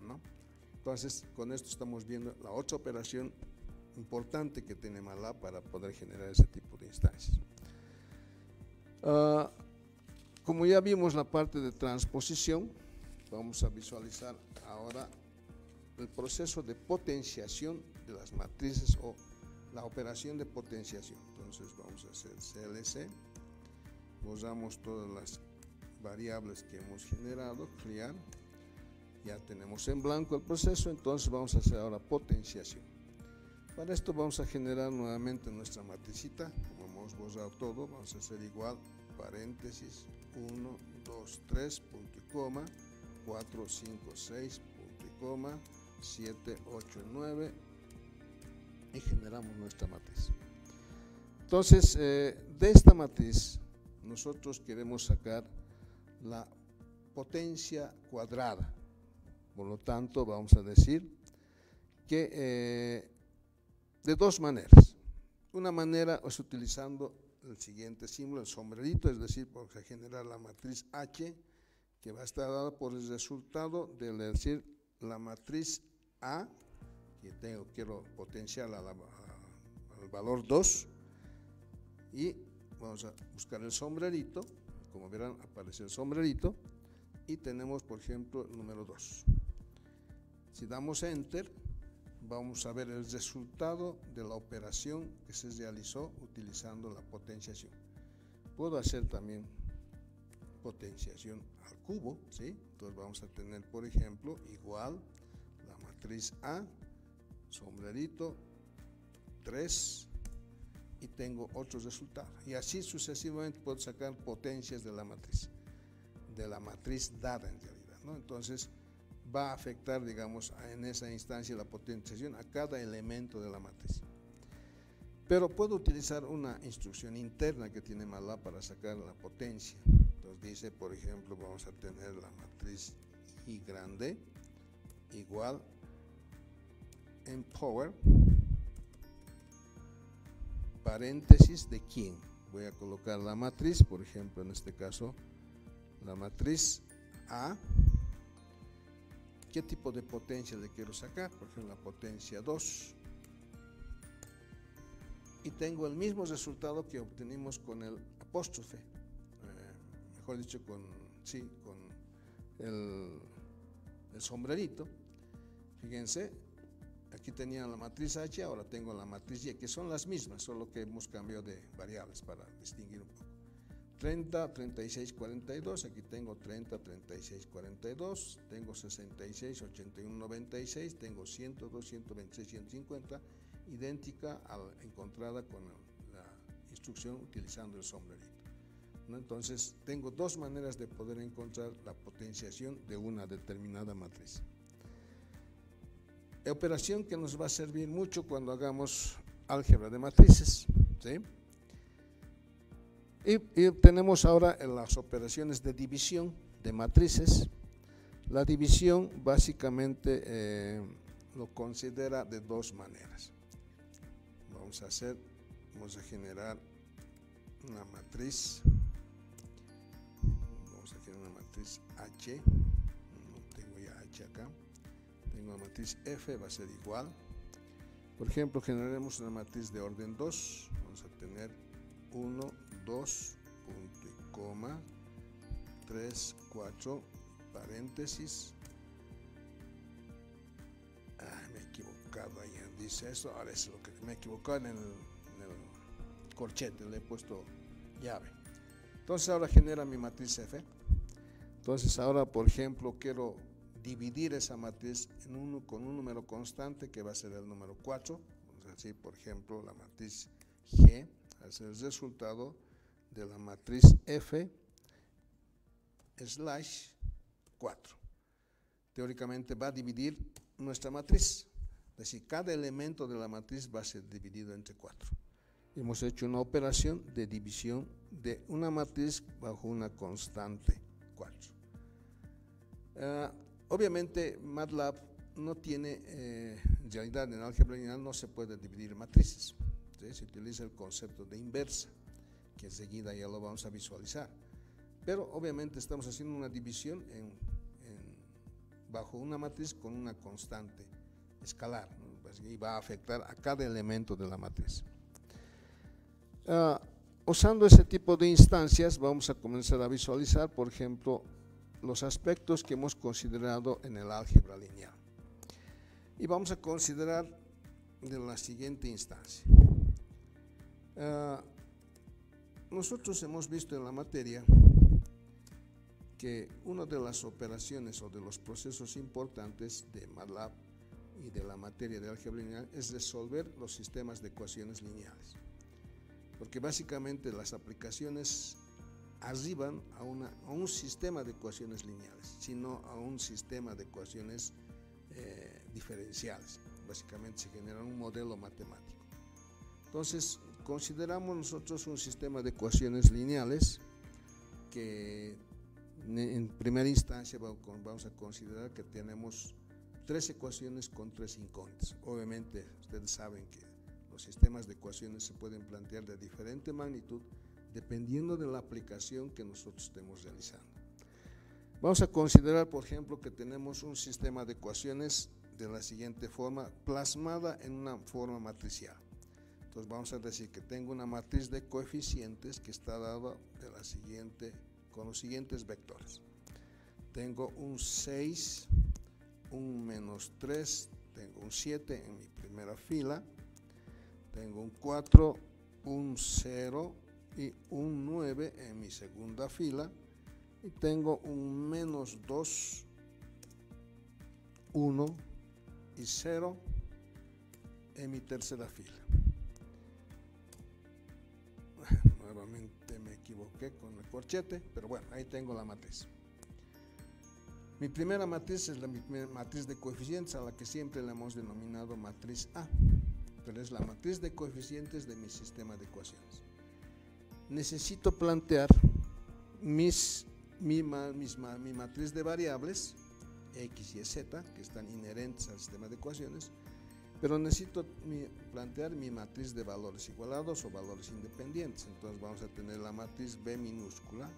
Speaker 1: ¿no? Entonces, con esto estamos viendo la otra operación importante que tiene MATLAB para poder generar ese tipo de instancias. Como ya vimos la parte de transposición, vamos a visualizar ahora el proceso de potenciación de las matrices o la operación de potenciación. Entonces vamos a hacer CLC, borramos todas las variables que hemos generado, clear, ya tenemos en blanco el proceso. Entonces vamos a hacer ahora potenciación. Para esto vamos a generar nuevamente nuestra matricita, como hemos borrado todo, vamos a hacer igual, paréntesis, 1, 2, 3, punto y coma, 4, 5, 6, punto y coma, 7, 8, 9, y generamos nuestra matriz. Entonces, de esta matriz, nosotros queremos sacar la potencia cuadrada. Por lo tanto, vamos a decir que de dos maneras. Una manera es utilizando el siguiente símbolo, el sombrerito, es decir, vamos a generar la matriz H, que va a estar dada por el resultado de decir la matriz A, que quiero potenciar al valor 2, y vamos a buscar el sombrerito. Como verán, aparece el sombrerito y tenemos, por ejemplo, el número 2. Si damos Enter, vamos a ver el resultado de la operación que se realizó utilizando la potenciación. Puedo hacer también potenciación al cubo, ¿sí? Entonces vamos a tener, por ejemplo, igual la matriz A, sombrerito, 3, y tengo otros resultados. Y así sucesivamente puedo sacar potencias de la matriz dada en realidad, ¿no? Entonces va a afectar, digamos, en esa instancia la potenciación a cada elemento de la matriz. Pero puedo utilizar una instrucción interna que tiene MATLAB para sacar la potencia. Entonces dice, por ejemplo, vamos a tener la matriz I grande igual en power, paréntesis de quién. Voy a colocar la matriz, por ejemplo, en este caso, la matriz A. ¿Qué tipo de potencia le quiero sacar? Por ejemplo, la potencia 2. Y tengo el mismo resultado que obtenimos con el apóstrofe. Mejor dicho, con el sombrerito. Fíjense, aquí tenía la matriz H, ahora tengo la matriz Y, que son las mismas, solo que hemos cambiado de variables para distinguir un poco. 30, 36, 42, aquí tengo 30, 36, 42, tengo 66, 81, 96, tengo 102, 126, 150, idéntica a la encontrada con la instrucción utilizando el sombrerito, ¿no? Entonces, tengo dos maneras de poder encontrar la potenciación de una determinada matriz. Operación que nos va a servir mucho cuando hagamos álgebra de matrices, ¿sí? Y tenemos ahora en las operaciones de división de matrices. La división básicamente lo considera de dos maneras. Vamos a generar una matriz. Vamos a generar una matriz H. No tengo ya H acá. Tengo una matriz F, va a ser igual. Por ejemplo, generaremos una matriz de orden 2. Vamos a tener 1, 2, punto y coma, 3, 4, paréntesis. Me he equivocado ahí, dice eso. Ahora es lo que me he equivocado en el corchete, le he puesto llave. Entonces ahora genera mi matriz F. Entonces ahora, por ejemplo, quiero dividir esa matriz con un número constante que va a ser el número 4. Vamos a decir, por ejemplo, la matriz G es el resultado de la matriz F / 4. Teóricamente va a dividir nuestra matriz, es decir, cada elemento de la matriz va a ser dividido entre 4. Hemos hecho una operación de división de una matriz bajo una constante 4. Obviamente MATLAB no tiene, en realidad en álgebra lineal no se puede dividir matrices, ¿sí? Se utiliza el concepto de inversa, que enseguida ya lo vamos a visualizar, pero obviamente estamos haciendo una división bajo una matriz con una constante escalar, ¿no? Y va a afectar a cada elemento de la matriz. Usando ese tipo de instancias vamos a comenzar a visualizar, por ejemplo, los aspectos que hemos considerado en el álgebra lineal. Y vamos a considerar de la siguiente instancia. Nosotros hemos visto en la materia que una de las operaciones o de los procesos importantes de MATLAB y de la materia de álgebra lineal es resolver los sistemas de ecuaciones lineales, porque básicamente las aplicaciones arriban a un sistema de ecuaciones lineales, sino a un sistema de ecuaciones diferenciales. Básicamente se genera un modelo matemático. Entonces consideramos nosotros un sistema de ecuaciones lineales que en primera instancia vamos a considerar que tenemos 3 ecuaciones con 3 incógnitas. Obviamente ustedes saben que los sistemas de ecuaciones se pueden plantear de diferente magnitud dependiendo de la aplicación que nosotros estemos realizando. Vamos a considerar, por ejemplo, que tenemos un sistema de ecuaciones de la siguiente forma, plasmada en una forma matricial. Entonces vamos a decir que tengo una matriz de coeficientes que está dada de la siguiente, con los siguientes vectores. Tengo un 6, un menos 3, tengo un 7 en mi primera fila, tengo un 4, un 0 y un 9 en mi segunda fila, y tengo un menos 2, 1 y 0 en mi tercera fila. Nuevamente me equivoqué con el corchete, pero bueno, ahí tengo la matriz. Mi primera matriz es la matriz de coeficientes, a la que siempre le hemos denominado matriz A, pero es la matriz de coeficientes de mi sistema de ecuaciones. Necesito plantear mi matriz de variables x y z que están inherentes al sistema de ecuaciones, pero necesito plantear mi matriz de valores igualados o valores independientes. Entonces vamos a tener la matriz B minúscula,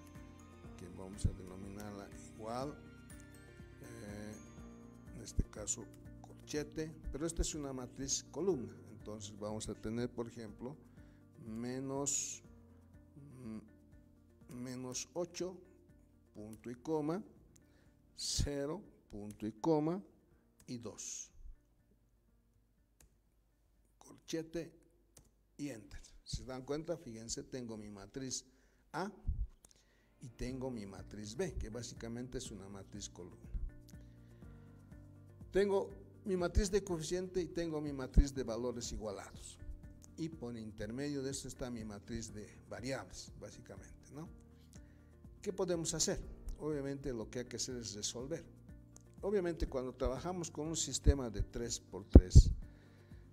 Speaker 1: que vamos a denominarla igual, en este caso corchete, pero esta es una matriz columna. Entonces vamos a tener, por ejemplo, menos 8, punto y coma, 0, punto y coma, y 2. Corchete y enter. Si se dan cuenta, fíjense, tengo mi matriz A y tengo mi matriz B, que básicamente es una matriz columna. Tengo mi matriz de coeficiente y tengo mi matriz de valores igualados. Y por intermedio de esto está mi matriz de variables, básicamente, ¿no? ¿Qué podemos hacer? Obviamente lo que hay que hacer es resolver. Obviamente cuando trabajamos con un sistema de 3×3,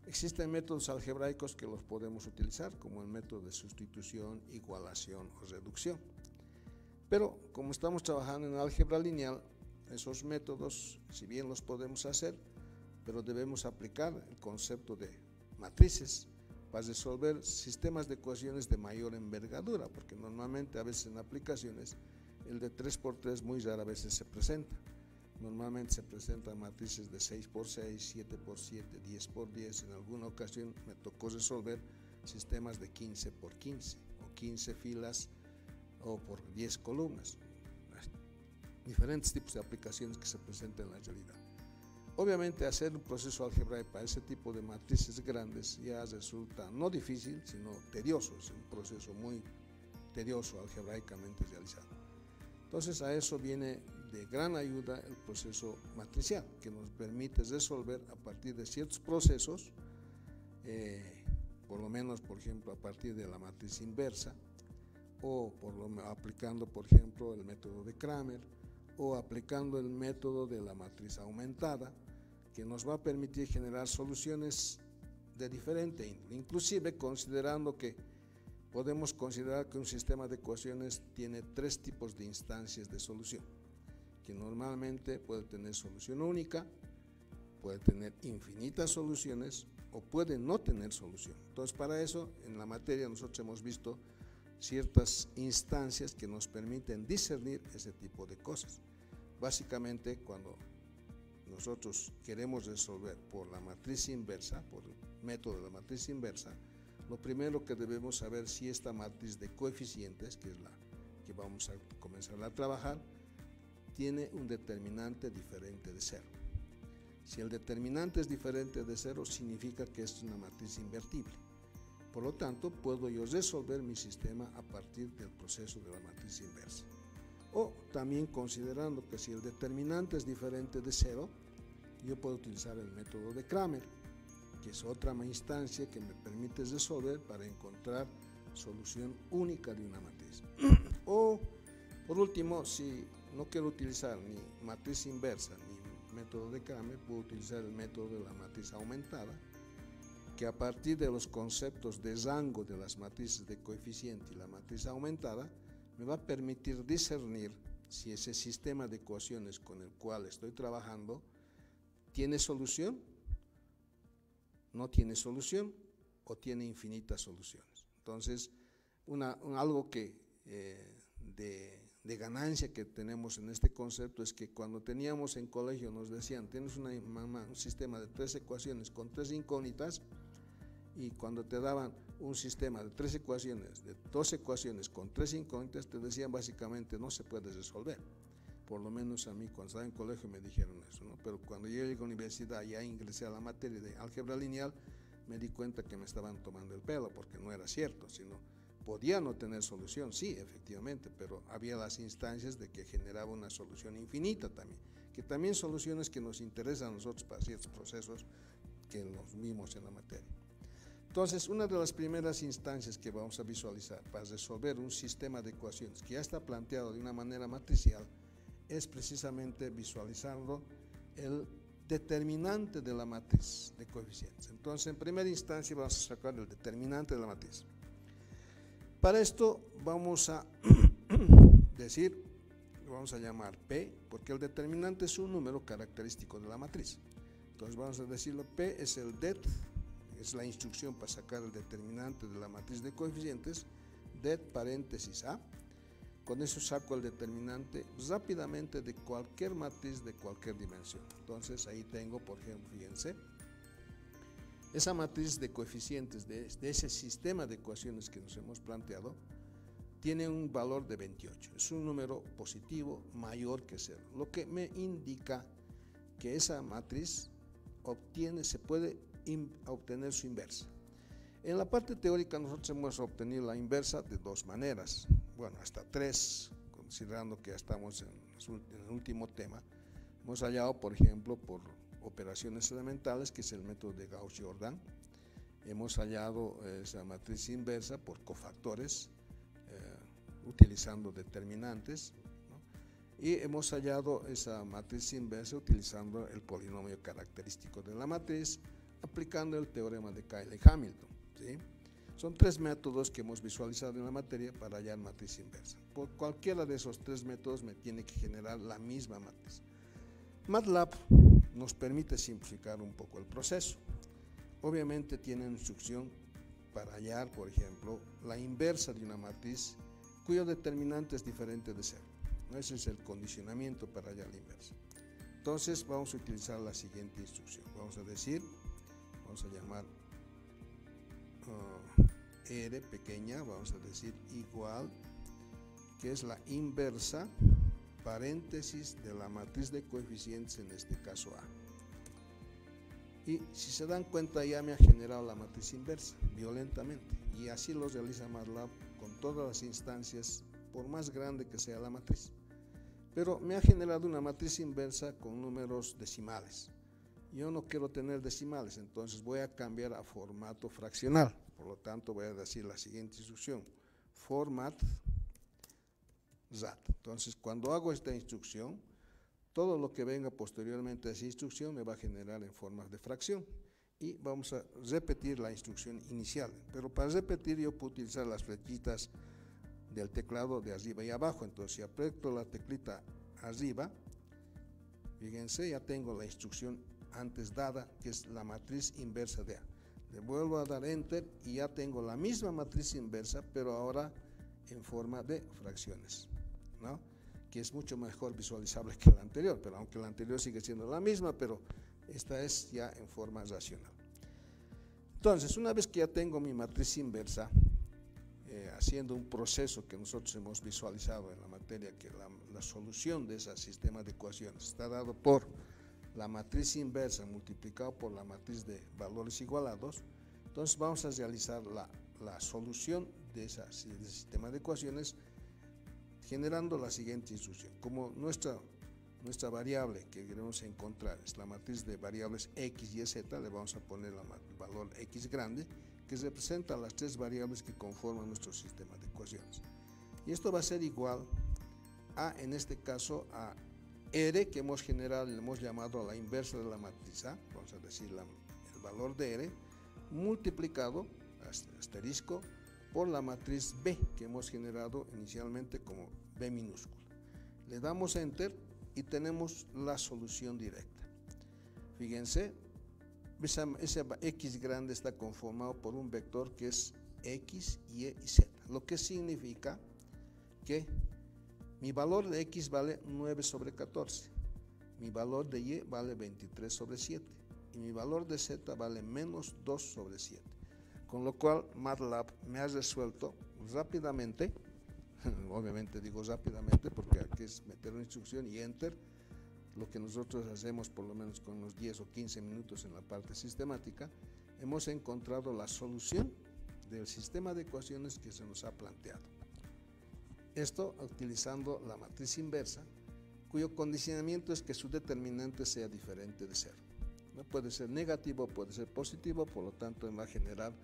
Speaker 1: existen métodos algebraicos que los podemos utilizar, como el método de sustitución, igualación o reducción. Pero como estamos trabajando en álgebra lineal, esos métodos, si bien los podemos hacer, pero debemos aplicar el concepto de matrices para resolver sistemas de ecuaciones de mayor envergadura, porque normalmente a veces en aplicaciones el de 3×3 muy rara vez se presenta. Normalmente se presentan matrices de 6×6, 7×7, 10×10. En alguna ocasión me tocó resolver sistemas de 15×15 o 15 filas o por 10 columnas. Diferentes tipos de aplicaciones que se presentan en la realidad. Obviamente hacer un proceso algebraico para ese tipo de matrices grandes ya resulta no difícil, sino tedioso. Es un proceso muy tedioso algebraicamente realizado. Entonces a eso viene de gran ayuda el proceso matricial, que nos permite resolver a partir de ciertos procesos, por lo menos, por ejemplo, a partir de la matriz inversa, o aplicando, por ejemplo, el método de Cramer, o aplicando el método de la matriz aumentada, que nos va a permitir generar soluciones de diferente índole, inclusive considerando que podemos considerar que un sistema de ecuaciones tiene tres tipos de instancias de solución, que normalmente puede tener solución única, puede tener infinitas soluciones o puede no tener solución. Entonces, para eso, en la materia nosotros hemos visto ciertas instancias que nos permiten discernir ese tipo de cosas. Básicamente, cuando nosotros queremos resolver por la matriz inversa, por el método de la matriz inversa, lo primero que debemos saber si esta matriz de coeficientes, que es la que vamos a comenzar a trabajar, tiene un determinante diferente de cero. Si el determinante es diferente de cero, significa que es una matriz invertible. Por lo tanto, puedo yo resolver mi sistema a partir del proceso de la matriz inversa. O también considerando que si el determinante es diferente de cero, yo puedo utilizar el método de Cramer, que es otra instancia que me permite resolver para encontrar solución única de una matriz. O, por último, si no quiero utilizar ni matriz inversa ni método de Cramer, puedo utilizar el método de la matriz aumentada, que a partir de los conceptos de rango de las matrices de coeficiente y la matriz aumentada, me va a permitir discernir si ese sistema de ecuaciones con el cual estoy trabajando tiene solución, no tiene solución o tiene infinitas soluciones. Entonces, algo que de ganancia que tenemos en este concepto es que cuando teníamos en colegio nos decían, tienes un sistema de 3 ecuaciones con 3 incógnitas, y cuando te daban un sistema de 3 ecuaciones, de 2 ecuaciones con 3 incógnitas, te decían básicamente no se puede resolver. Por lo menos a mí cuando estaba en colegio me dijeron eso, ¿no? Pero cuando yo llegué a la universidad y ya ingresé a la materia de álgebra lineal, me di cuenta que me estaban tomando el pelo, porque no era cierto, sino podía no tener solución, sí, efectivamente, pero había las instancias de que generaba una solución infinita también, que también soluciones que nos interesan a nosotros para ciertos procesos que los vimos en la materia. Entonces, una de las primeras instancias que vamos a visualizar para resolver un sistema de ecuaciones que ya está planteado de una manera matricial es precisamente visualizando el determinante de la matriz de coeficientes. Entonces, en primera instancia vamos a sacar el determinante de la matriz. Para esto vamos a decir, lo vamos a llamar P, porque el determinante es un número característico de la matriz. Entonces vamos a decirlo, P es el det, es la instrucción para sacar el determinante de la matriz de coeficientes, det paréntesis A. Con eso saco el determinante rápidamente de cualquier matriz de cualquier dimensión. Entonces ahí tengo, por ejemplo, fíjense, esa matriz de coeficientes de ese sistema de ecuaciones que nos hemos planteado tiene un valor de 28. Es un número positivo mayor que 0, lo que me indica que esa matriz se puede obtener su inversa. En la parte teórica nosotros hemos obtenido la inversa de dos maneras, bueno, hasta tres, considerando que ya estamos en el último tema. Hemos hallado, por ejemplo, por operaciones elementales, que es el método de Gauss-Jordan. Hemos hallado esa matriz inversa por cofactores, utilizando determinantes, ¿no? Y hemos hallado esa matriz inversa utilizando el polinomio característico de la matriz, aplicando el teorema de Cayley-Hamilton, ¿sí? Son tres métodos que hemos visualizado en la materia para hallar matriz inversa. Por cualquiera de esos tres métodos me tiene que generar la misma matriz. MATLAB nos permite simplificar un poco el proceso. Obviamente tiene una instrucción para hallar, por ejemplo, la inversa de una matriz cuyo determinante es diferente de 0. Ese es el condicionamiento para hallar la inversa. Entonces vamos a utilizar la siguiente instrucción. Vamos a llamar R pequeña, vamos a decir igual, que es la inversa, paréntesis de la matriz de coeficientes, en este caso A. Y si se dan cuenta, ya me ha generado la matriz inversa violentamente, y así lo realiza MATLAB con todas las instancias, por más grande que sea la matriz. Pero me ha generado una matriz inversa con números decimales. Yo no quiero tener decimales, entonces voy a cambiar a formato fraccional. Por lo tanto, voy a decir la siguiente instrucción: format RAT. Entonces, cuando hago esta instrucción, todo lo que venga posteriormente a esa instrucción me va a generar en formas de fracción. y vamos a repetir la instrucción inicial, pero para repetir yo puedo utilizar las flechitas del teclado de arriba y abajo. Entonces si aprieto la teclita arriba, fíjense, ya tengo la instrucción antes dada, que es la matriz inversa de A. Le vuelvo a dar enter y ya tengo la misma matriz inversa, pero ahora en forma de fracciones, ¿no? Que es mucho mejor visualizable que la anterior, pero aunque la anterior sigue siendo la misma, pero esta es ya en forma racional. Entonces, una vez que ya tengo mi matriz inversa, haciendo un proceso que nosotros hemos visualizado en la materia, que la solución de ese sistema de ecuaciones está dado por la matriz inversa multiplicado por la matriz de valores igualados, entonces vamos a realizar la solución de ese sistema de ecuaciones generando la siguiente instrucción. Como nuestra variable que queremos encontrar es la matriz de variables x y z, le vamos a poner el valor x grande, que representa las tres variables que conforman nuestro sistema de ecuaciones. Y esto va a ser igual a, en este caso, a R, que hemos generado, le hemos llamado a la inversa de la matriz A, vamos a decir el valor de R, multiplicado, asterisco, por la matriz B, que hemos generado inicialmente como B minúscula. Le damos enter y tenemos la solución directa. Fíjense, ese x grande está conformado por un vector que es x, y y z, lo que significa que mi valor de x vale 9 sobre 14, mi valor de y vale 23 sobre 7 y mi valor de z vale menos 2 sobre 7. Con lo cual MATLAB me ha resuelto rápidamente, obviamente digo rápidamente porque aquí es meter una instrucción y enter, lo que nosotros hacemos por lo menos con unos 10 o 15 minutos en la parte sistemática. Hemos encontrado la solución del sistema de ecuaciones que se nos ha planteado. Esto utilizando la matriz inversa, cuyo condicionamiento es que su determinante sea diferente de 0. No puede ser negativo, puede ser positivo, por lo tanto va a generar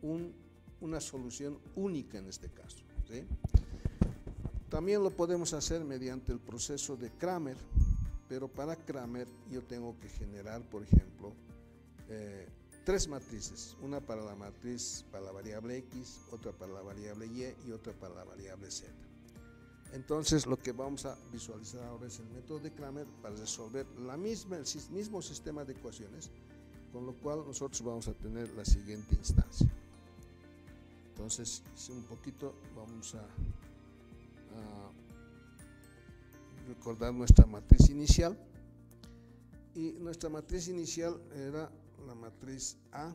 Speaker 1: una solución única en este caso, ¿sí? También lo podemos hacer mediante el proceso de Cramer, pero para Cramer yo tengo que generar, por ejemplo, tres matrices, una para la matriz, para la variable x, otra para la variable y otra para la variable z. Entonces lo que vamos a visualizar ahora es el método de Cramer para resolver el mismo sistema de ecuaciones, con lo cual nosotros vamos a tener la siguiente instancia. Entonces, un poquito vamos a recordar nuestra matriz inicial, y nuestra matriz inicial era la matriz A.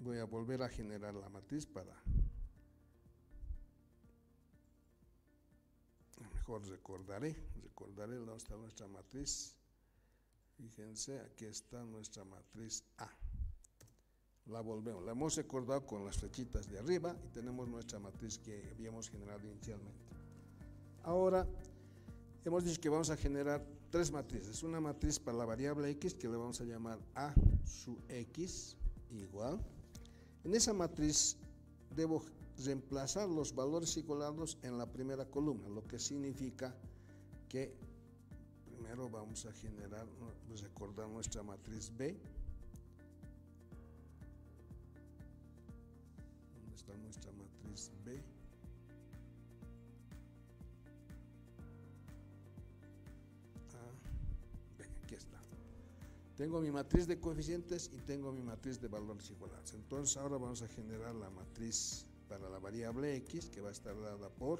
Speaker 1: Voy a volver a generar la matriz para mejor recordaré dónde está nuestra matriz. Fíjense, aquí está nuestra matriz A. La hemos recordado con las flechitas de arriba y tenemos nuestra matriz que habíamos generado inicialmente. Ahora hemos dicho que vamos a generar tres matrices. Una matriz para la variable x que le vamos a llamar A sub x igual. En esa matriz debo reemplazar los valores igualados en la primera columna, lo que significa que primero vamos a generar, recordar nuestra matriz B. ¿Dónde está nuestra matriz B? Aquí está. Tengo mi matriz de coeficientes y tengo mi matriz de valores igualados. Entonces ahora vamos a generar la matriz para la variable x, que va a estar dada por,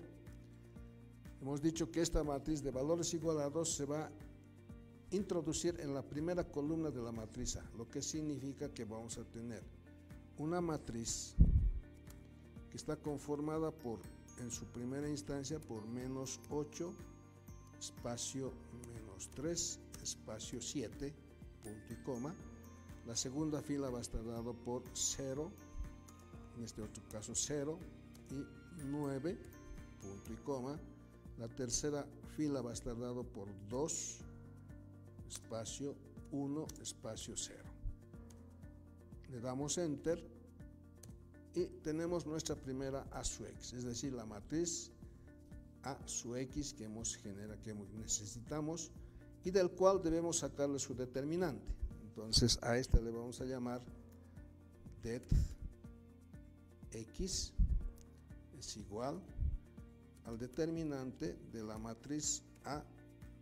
Speaker 1: hemos dicho que esta matriz de valores igualados se va a introducir en la primera columna de la matriz A, lo que significa que vamos a tener una matriz que está conformada por, en su primera instancia, por menos 8, espacio menos 3, espacio 7, punto y coma. La segunda fila va a estar dado por 0, en este otro caso 0 y 9, punto y coma. La tercera fila va a estar dado por 2, espacio 1, espacio 0. Le damos enter y tenemos nuestra primera A sub x, es decir, la matriz A sub x que necesitamos y del cual debemos sacarle su determinante. Entonces a este le vamos a llamar det x es igual al determinante de la matriz A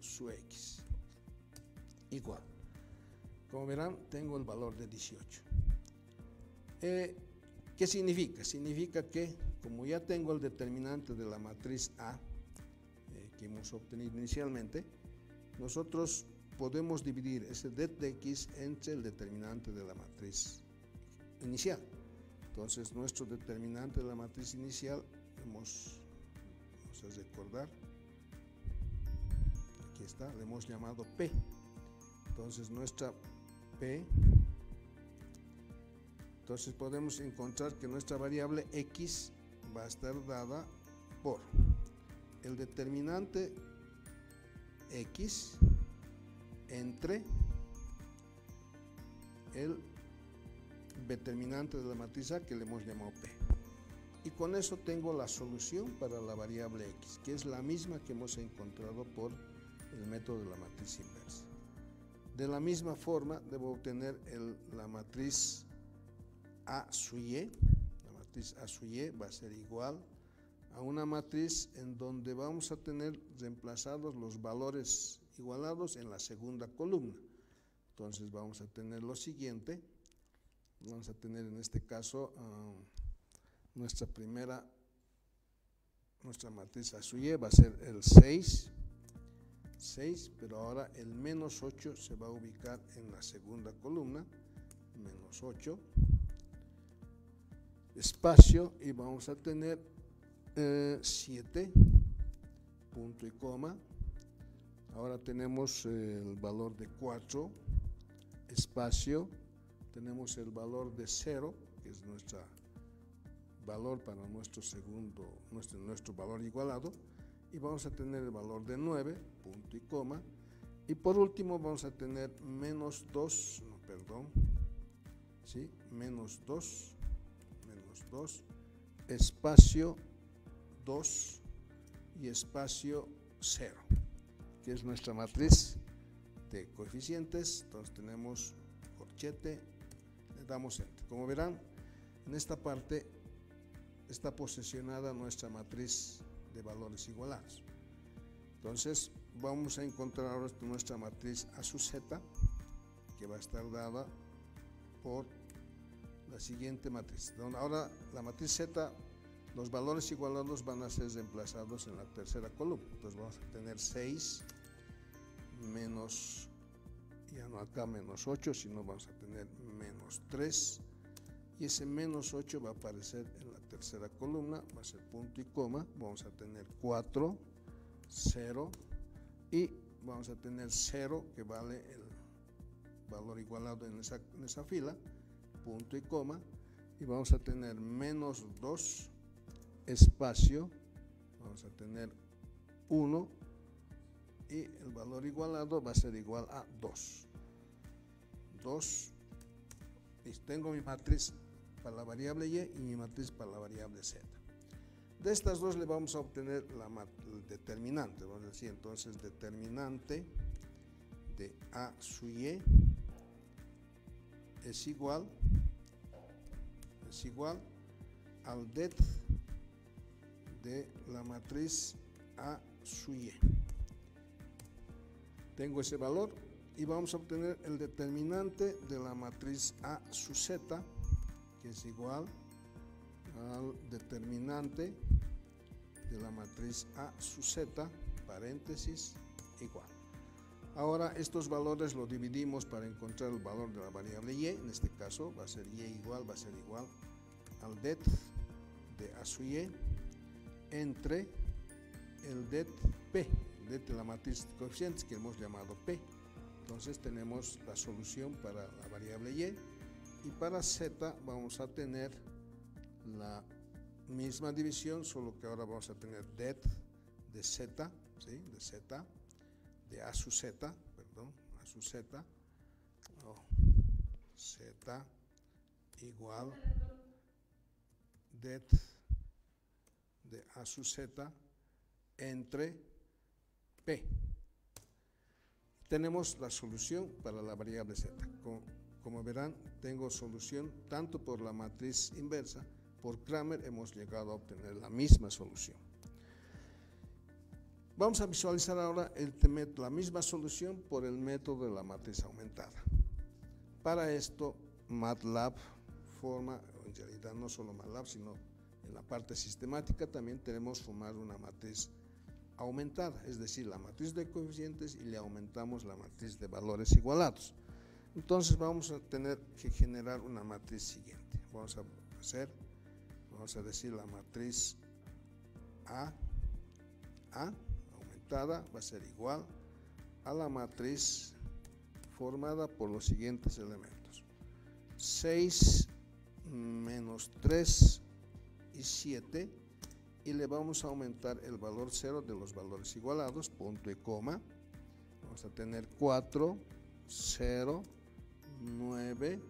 Speaker 1: su x, igual. Como verán, tengo el valor de 18. ¿Qué significa? Significa que, como ya tengo el determinante de la matriz A que hemos obtenido inicialmente, nosotros podemos dividir ese det de x entre el determinante de la matriz inicial. Entonces, nuestro determinante de la matriz inicial, vamos a recordar, aquí está, le hemos llamado P. Entonces, nuestra P, entonces podemos encontrar que nuestra variable x va a estar dada por el determinante x entre el determinante de la matriz A que le hemos llamado P. Y con eso tengo la solución para la variable x, que es la misma que hemos encontrado por el método de la matriz inversa. De la misma forma, debo obtener la matriz A sub y. La matriz A sub y va a ser igual a una matriz en donde vamos a tener reemplazados los valores igualados en la segunda columna. Entonces vamos a tener lo siguiente. Vamos a tener en este caso nuestra matriz A sub y va a ser el 6, pero ahora el menos 8 se va a ubicar en la segunda columna, menos 8, espacio, y vamos a tener 7, punto y coma. Ahora tenemos el valor de 4, espacio, tenemos el valor de 0, que es nuestro valor para nuestro valor igualado, y vamos a tener el valor de 9, punto y coma, y por último vamos a tener menos 2, menos 2, espacio 2 y espacio 0, que es nuestra matriz de coeficientes. Entonces tenemos corchete, le damos enter. Como verán, en esta parte está posicionada nuestra matriz de valores igualados. Entonces vamos a encontrar ahora nuestra matriz A sub z, que va a estar dada por la siguiente matriz. Ahora la matriz Z, los valores igualados van a ser reemplazados en la tercera columna. Entonces vamos a tener 6 menos, ya no acá menos 8, sino vamos a tener menos 3, y ese menos 8 va a aparecer en la tercera columna, va a ser punto y coma. Vamos a tener 4, 0, y vamos a tener 0, que vale el valor igualado en esa fila, punto y coma, y vamos a tener menos 2, espacio, vamos a tener 1, y el valor igualado va a ser igual a 2. Y tengo mi matriz para la variable y mi matriz para la variable z. De estas dos le vamos a obtener el determinante. Vamos a decir entonces determinante de A sub y es igual al det de la matriz A sub y. Tengo ese valor y vamos a obtener el determinante de la matriz A sub z, que es igual al determinante de la matriz A sub z, paréntesis, igual. Ahora estos valores los dividimos para encontrar el valor de la variable y. En este caso va a ser igual al det de A sub y entre el det P, el det de la matriz de coeficientes que hemos llamado P. Entonces tenemos la solución para la variable y para z vamos a tener la misma división, solo que ahora vamos a tener det de z, de A sub z, A sub z, z igual det de A sub z entre P. tenemos la solución para la variable z. Como verán, tengo solución tanto por la matriz inversa, por Cramer hemos llegado a obtener la misma solución. Vamos a visualizar ahora la misma solución por el método de la matriz aumentada. Para esto, MATLAB forma, en realidad no solo MATLAB, sino en la parte sistemática también tenemos formar una matriz aumentada, es decir, la matriz de coeficientes y le aumentamos la matriz de valores igualados. Entonces vamos a tener que generar una matriz siguiente. Vamos a decir la matriz A aumentada va a ser igual a la matriz formada por los siguientes elementos: 6 menos 3 y 7, y le vamos a aumentar el valor 0 de los valores igualados, punto y coma. Vamos a tener 4, 0, 9,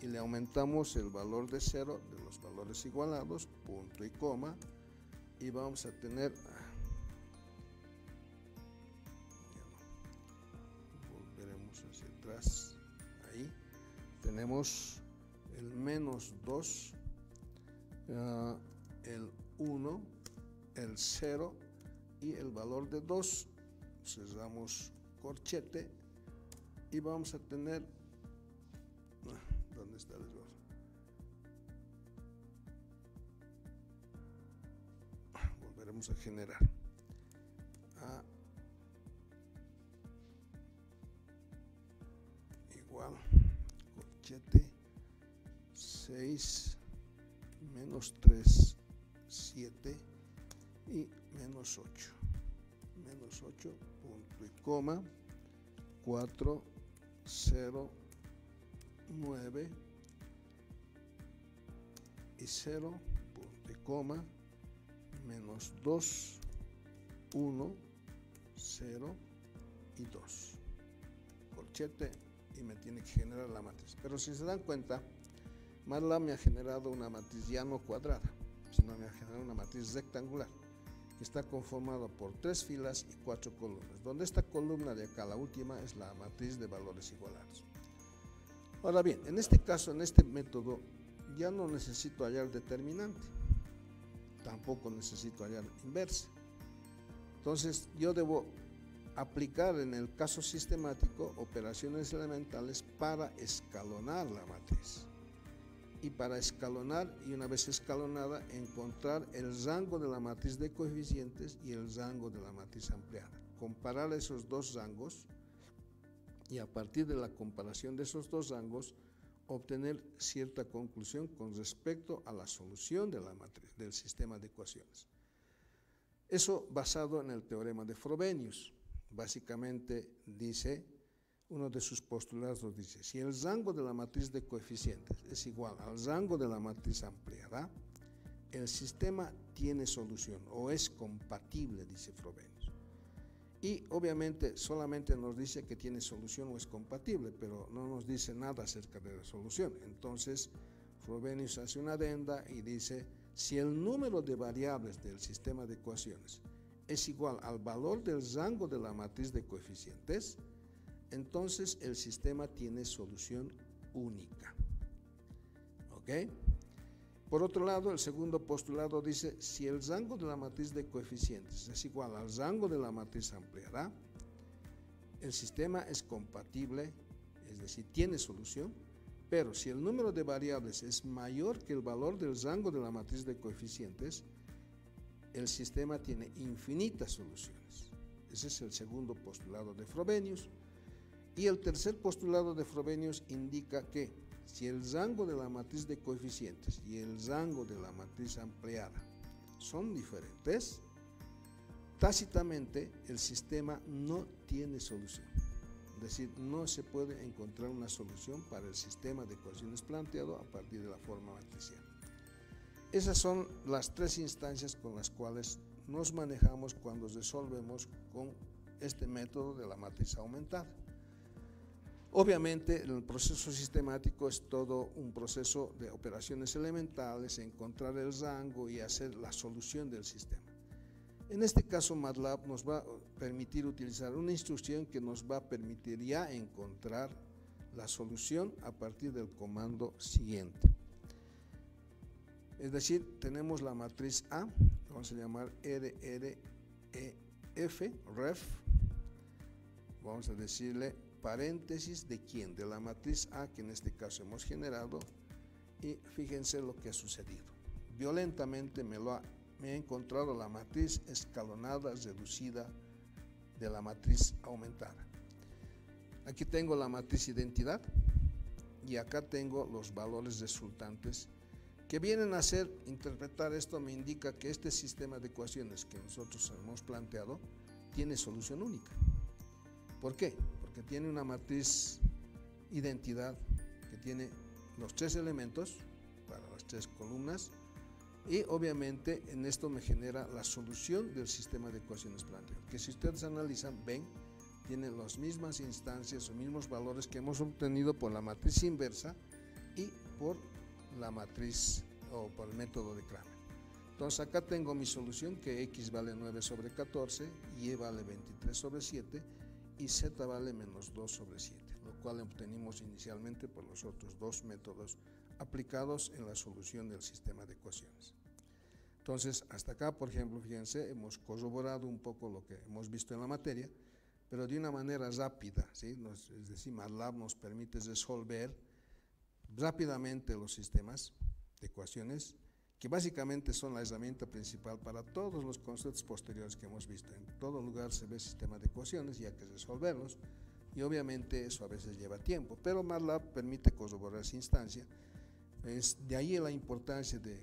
Speaker 1: y le aumentamos el valor de 0 de los valores igualados, punto y coma, y vamos a tener, volveremos hacia atrás, ahí tenemos el menos 2, el 1, el 0 y el valor de 2, cerramos corchete y vamos a tener, ¿dónde está el error? Volveremos a generar A igual corchete 6 menos 3, 7 y menos 8, punto y coma, 4, 0, 9 y 0, punto y coma, menos 2, 1, 0 y 2, corchete, y me tiene que generar la matriz. Pero si se dan cuenta, MATLAB me ha generado una matriz ya no cuadrada, sino me ha generado una matriz rectangular que está conformada por 3 filas y 4 columnas, donde esta columna de acá, la última, es la matriz de valores igualados. Ahora bien, en este caso, en este método, ya no necesito hallar determinante, tampoco necesito hallar inversa. Entonces, yo debo aplicar en el caso sistemático operaciones elementales para escalonar la matriz. Y para escalonar, y una vez escalonada, encontrar el rango de la matriz de coeficientes y el rango de la matriz ampliada. Comparar esos dos rangos y a partir de la comparación de esos dos rangos obtener cierta conclusión con respecto a la solución de la matriz del sistema de ecuaciones. Eso basado en el teorema de Frobenius. Básicamente dice, uno de sus postulados dice, si el rango de la matriz de coeficientes es igual al rango de la matriz ampliada, el sistema tiene solución o es compatible, dice Frobenius. Y obviamente solamente nos dice que tiene solución o es compatible, pero no nos dice nada acerca de la solución. Entonces Frobenius hace una adenda y dice, si el número de variables del sistema de ecuaciones es igual al valor del rango de la matriz de coeficientes, entonces el sistema tiene solución única. ¿Ok? Por otro lado, el segundo postulado dice, si el rango de la matriz de coeficientes es igual al rango de la matriz ampliada, el sistema es compatible, es decir, tiene solución, pero si el número de variables es mayor que el valor del rango de la matriz de coeficientes, el sistema tiene infinitas soluciones. Ese es el segundo postulado de Frobenius. Y el tercer postulado de Frobenius indica que si el rango de la matriz de coeficientes y el rango de la matriz ampliada son diferentes, tácitamente el sistema no tiene solución. Es decir, no se puede encontrar una solución para el sistema de ecuaciones planteado a partir de la forma matricial. Esas son las tres instancias con las cuales nos manejamos cuando resolvemos con este método de la matriz aumentada. Obviamente, el proceso sistemático es todo un proceso de operaciones elementales, encontrar el rango y hacer la solución del sistema. En este caso, MATLAB nos va a permitir utilizar una instrucción que nos va a permitir ya encontrar la solución a partir del comando siguiente. Es decir, tenemos la matriz A, vamos a llamar RREF, ref, vamos a decirle paréntesis de quién, de la matriz A que en este caso hemos generado, y fíjense lo que ha sucedido. Violentamente me ha encontrado la matriz escalonada reducida de la matriz aumentada. Aquí tengo la matriz identidad y acá tengo los valores resultantes que vienen a ser, interpretar esto me indica que este sistema de ecuaciones que nosotros hemos planteado tiene solución única. ¿Por qué? Porque tiene una matriz identidad que tiene los 3 elementos para las 3 columnas y obviamente en esto me genera la solución del sistema de ecuaciones planteado, que si ustedes analizan, ven, tiene las mismas instancias o mismos valores que hemos obtenido por la matriz inversa y por la matriz o por el método de Cramer. Entonces acá tengo mi solución que x vale 9 sobre 14, y vale 23 sobre 7 y z vale menos 2 sobre 7, lo cual obtenimos inicialmente por los otros 2 métodos aplicados en la solución del sistema de ecuaciones. Entonces hasta acá, por ejemplo, fíjense, hemos corroborado un poco lo que hemos visto en la materia, pero de una manera rápida, ¿sí? Es decir, MATLAB nos permite resolver rápidamente los sistemas de ecuaciones, que básicamente son la herramienta principal para todos los conceptos posteriores que hemos visto. En todo lugar se ve sistema de ecuaciones y hay que resolverlos, y obviamente eso a veces lleva tiempo, pero MATLAB permite corroborar esa instancia. De ahí la importancia de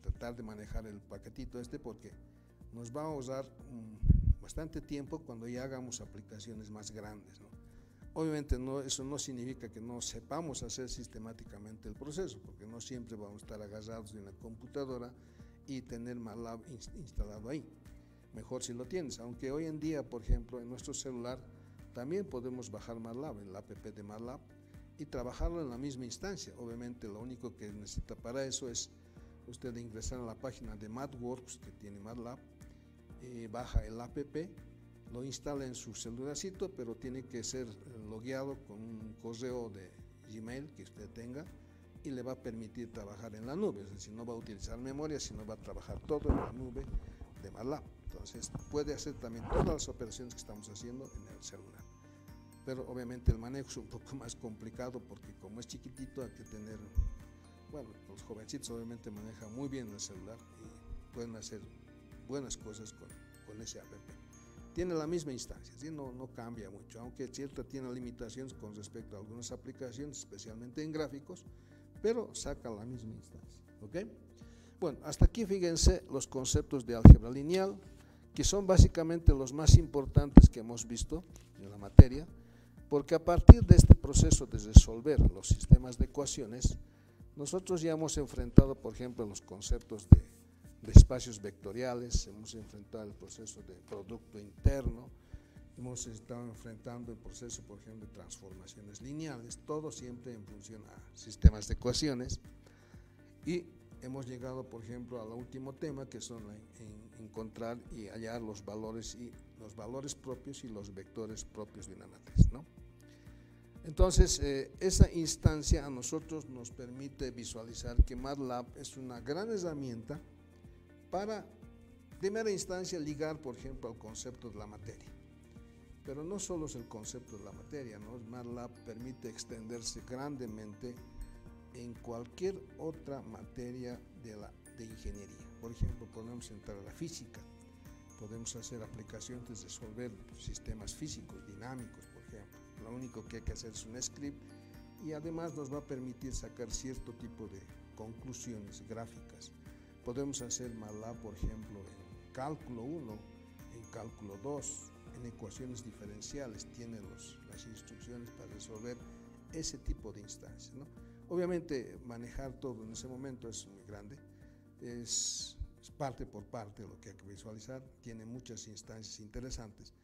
Speaker 1: tratar de manejar el paquetito porque nos va a ahorrar bastante tiempo cuando ya hagamos aplicaciones más grandes, ¿no? Obviamente eso no significa que no sepamos hacer sistemáticamente el proceso, porque no siempre vamos a estar agarrados de una computadora y tener MATLAB instalado ahí. Mejor si lo tienes, aunque hoy en día, por ejemplo, en nuestro celular también podemos bajar MATLAB, el app de MATLAB, y trabajarlo en la misma instancia. Obviamente lo único que necesita para eso es usted ingresar a la página de MathWorks que tiene MATLAB, baja el app, lo instala en su celularcito, pero tiene que ser logueado con un correo de Gmail que usted tenga y le va a permitir trabajar en la nube, es decir, no va a utilizar memoria, sino va a trabajar todo en la nube de MATLAB. Entonces puede hacer también todas las operaciones que estamos haciendo en el celular, pero obviamente el manejo es un poco más complicado porque como es chiquitito hay que tener, bueno, los jovencitos obviamente manejan muy bien el celular y pueden hacer buenas cosas con ese app. Tiene la misma instancia, ¿sí? No cambia mucho, aunque cierta tiene limitaciones con respecto a algunas aplicaciones, especialmente en gráficos, pero saca la misma instancia, ¿ok? Bueno, hasta aquí fíjense los conceptos de álgebra lineal, que son básicamente los más importantes que hemos visto en la materia, porque a partir de este proceso de resolver los sistemas de ecuaciones, nosotros ya hemos enfrentado, por ejemplo, los conceptos de espacios vectoriales, hemos enfrentado el proceso de producto interno, hemos estado enfrentando el proceso, por ejemplo, de transformaciones lineales, todo siempre en función a sistemas de ecuaciones, y hemos llegado, por ejemplo, al último tema, que son encontrar y hallar los valores propios y los vectores propios de una matriz, ¿no? Entonces, esa instancia a nosotros nos permite visualizar que MATLAB es una gran herramienta para, primera instancia, ligar, por ejemplo, al concepto de la materia. Pero no solo es el concepto de la materia, ¿no? MATLAB permite extenderse grandemente en cualquier otra materia de ingeniería. Por ejemplo, podemos entrar a la física, podemos hacer aplicaciones de resolver sistemas físicos, dinámicos, por ejemplo. Lo único que hay que hacer es un script y además nos va a permitir sacar cierto tipo de conclusiones gráficas. Podemos hacer MATLAB, por ejemplo, en cálculo 1, en cálculo 2, en ecuaciones diferenciales, tiene las instrucciones para resolver ese tipo de instancias, ¿no? Obviamente manejar todo en ese momento es muy grande, es parte por parte lo que hay que visualizar, tiene muchas instancias interesantes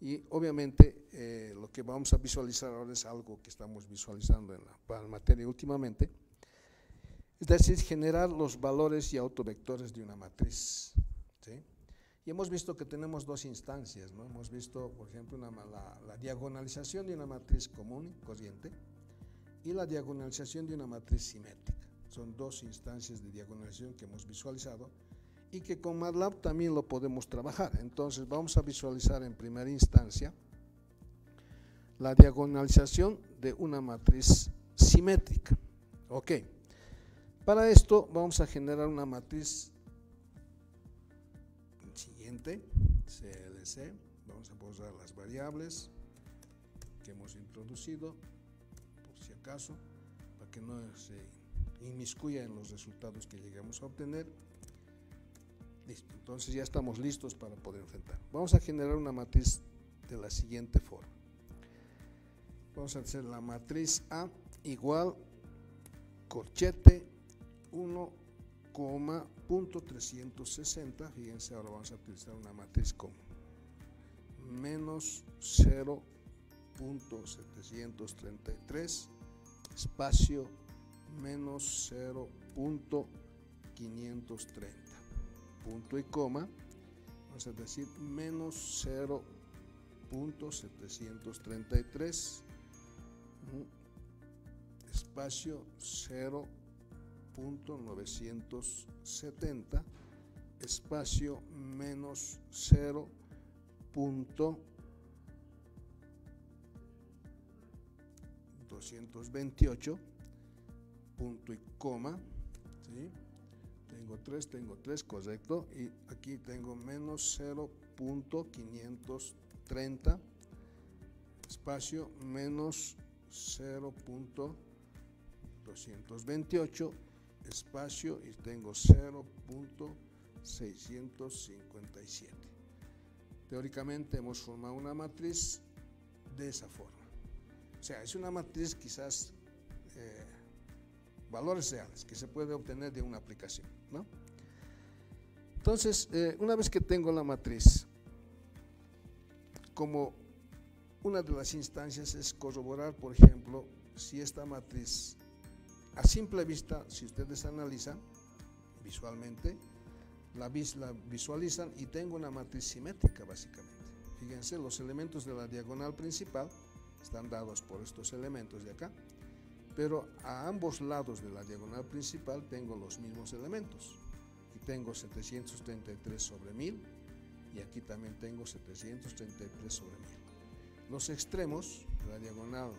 Speaker 1: y obviamente lo que vamos a visualizar ahora es algo que estamos visualizando en la materia últimamente. Es decir, generar los valores y autovectores de una matriz, ¿sí? Y hemos visto que tenemos dos instancias, ¿no? Hemos visto, por ejemplo, la diagonalización de una matriz común y corriente y la diagonalización de una matriz simétrica. Son dos instancias de diagonalización que hemos visualizado y que con MATLAB también lo podemos trabajar. Entonces vamos a visualizar en primera instancia la diagonalización de una matriz simétrica. Ok, para esto vamos a generar una matriz siguiente, CLC. Vamos a borrar las variables que hemos introducido, por si acaso, para que no se inmiscuya en los resultados que lleguemos a obtener. Listo, entonces ya estamos listos para poder enfrentar. Vamos a generar una matriz de la siguiente forma. Vamos a hacer la matriz A igual corchete 1,360. Fíjense, ahora vamos a utilizar una matriz con menos 0.733 espacio menos 0.530, punto y coma, vamos a decir menos 0.733 espacio 0.970 espacio menos 0.228 punto y coma, ¿sí? Tengo 3, correcto, y aquí tengo menos 0.530 espacio menos 0.228 espacio y tengo 0.657. Teóricamente hemos formado una matriz de esa forma. O sea, es una matriz quizás valores reales que se puede obtener de una aplicación, ¿no? Entonces, una vez que tengo la matriz, como una de las instancias es corroborar, por ejemplo, si esta matriz, a simple vista, si ustedes analizan visualmente, la visualizan y tengo una matriz simétrica básicamente. Fíjense, los elementos de la diagonal principal están dados por estos elementos de acá, pero a ambos lados de la diagonal principal tengo los mismos elementos. Aquí tengo 733 sobre 1000 y aquí también tengo 733 sobre 1000. Los extremos de la diagonal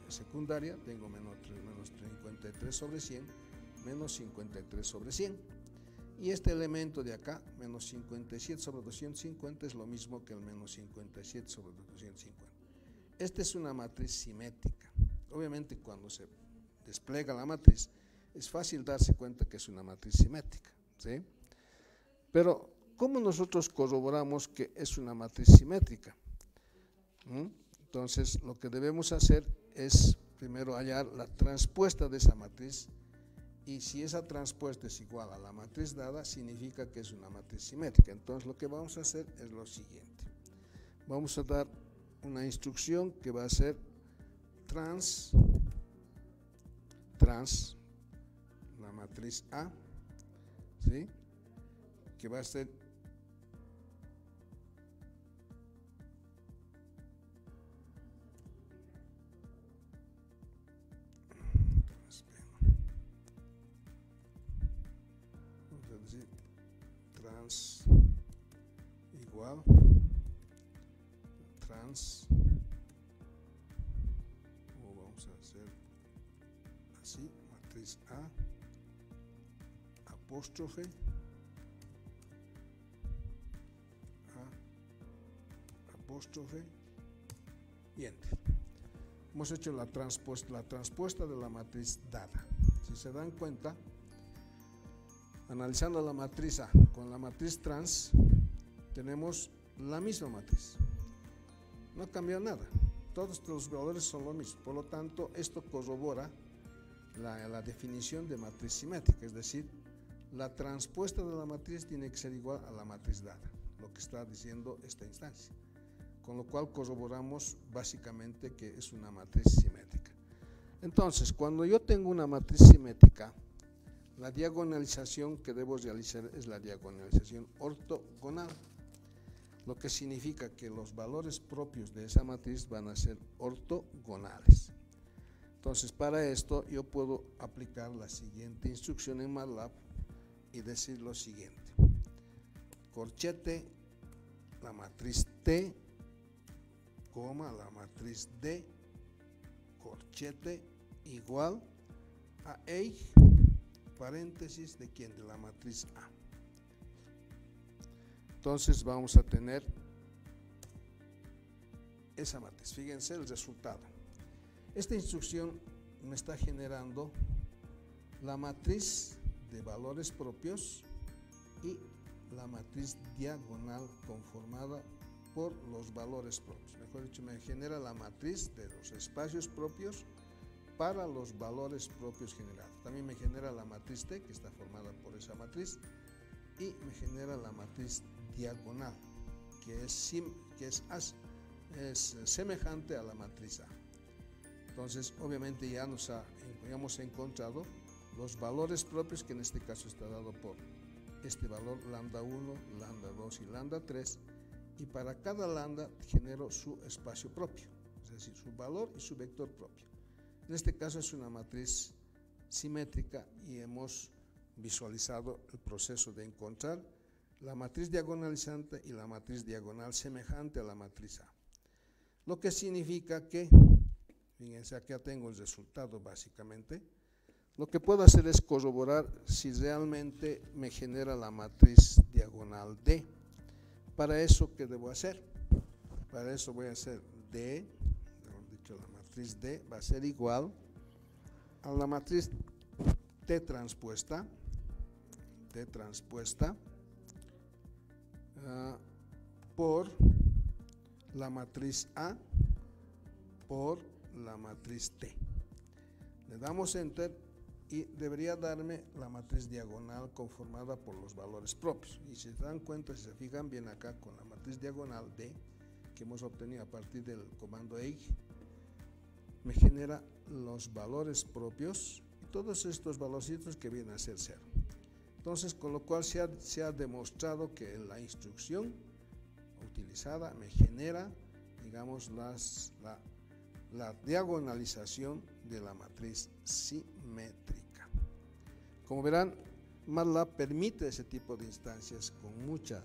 Speaker 1: secundaria tengo menos 53 sobre 100, menos 53 sobre 100. Y este elemento de acá, menos 57 sobre 250, es lo mismo que el menos 57 sobre 250. Esta es una matriz simétrica. Obviamente cuando se despliega la matriz es fácil darse cuenta que es una matriz simétrica, ¿sí? Pero ¿cómo nosotros corroboramos que es una matriz simétrica? Entonces lo que debemos hacer es primero hallar la transpuesta de esa matriz, y si esa transpuesta es igual a la matriz dada, significa que es una matriz simétrica. Entonces lo que vamos a hacer es lo siguiente: vamos a dar una instrucción que va a ser trans la matriz A, ¿sí? Que va a ser trans igual trans, o vamos a hacer así, matriz A apóstrofe apóstrofe y enter. Hemos hecho la transpuesta de la matriz dada. Si se dan cuenta, analizando la matriz A con la matriz trans, tenemos la misma matriz. No cambia nada. Todos los valores son lo mismo. Por lo tanto, esto corrobora la definición de matriz simétrica, es decir, la transpuesta de la matriz tiene que ser igual a la matriz dada, lo que está diciendo esta instancia. Con lo cual corroboramos básicamente que es una matriz simétrica. Entonces, cuando yo tengo una matriz simétrica, la diagonalización que debo realizar es la diagonalización ortogonal. lo que significa que los valores propios de esa matriz van a ser ortogonales. Entonces, para esto yo puedo aplicar la siguiente instrucción en MATLAB y decir lo siguiente: corchete, la matriz T, coma, la matriz D, corchete, igual a EIG, paréntesis, ¿de quién? De la matriz A. Entonces vamos a tener esa matriz. Fíjense el resultado. Esta instrucción me está generando la matriz de valores propios y la matriz diagonal conformada por los valores propios. Mejor dicho, me genera la matriz de los espacios propios para los valores propios generados. También me genera la matriz T, que está formada por esa matriz, y me genera la matriz diagonal, que es semejante a la matriz A. Entonces, obviamente ya hemos encontrado los valores propios, que en este caso está dado por este valor lambda 1, lambda 2 y lambda 3, y para cada lambda genero su espacio propio, es decir, su valor y su vector propio. En este caso es una matriz simétrica y hemos visualizado el proceso de encontrar la matriz diagonalizante y la matriz diagonal semejante a la matriz A. Lo que significa que, fíjense, acá tengo el resultado básicamente. Lo que puedo hacer es corroborar si realmente me genera la matriz diagonal D. Para eso, ¿qué debo hacer? Para eso voy a hacer D, mejor dicho, la matriz D va a ser igual a la matriz T transpuesta por la matriz A por la matriz T. Le damos Enter y debería darme la matriz diagonal conformada por los valores propios. Y si se dan cuenta, si se fijan bien acá con la matriz diagonal D que hemos obtenido a partir del comando EIG, me genera los valores propios y todos estos valorcitos que vienen a ser 0. Entonces, con lo cual se ha demostrado que la instrucción utilizada me genera, digamos, la diagonalización de la matriz simétrica. Como verán, MATLAB permite ese tipo de instancias con mucha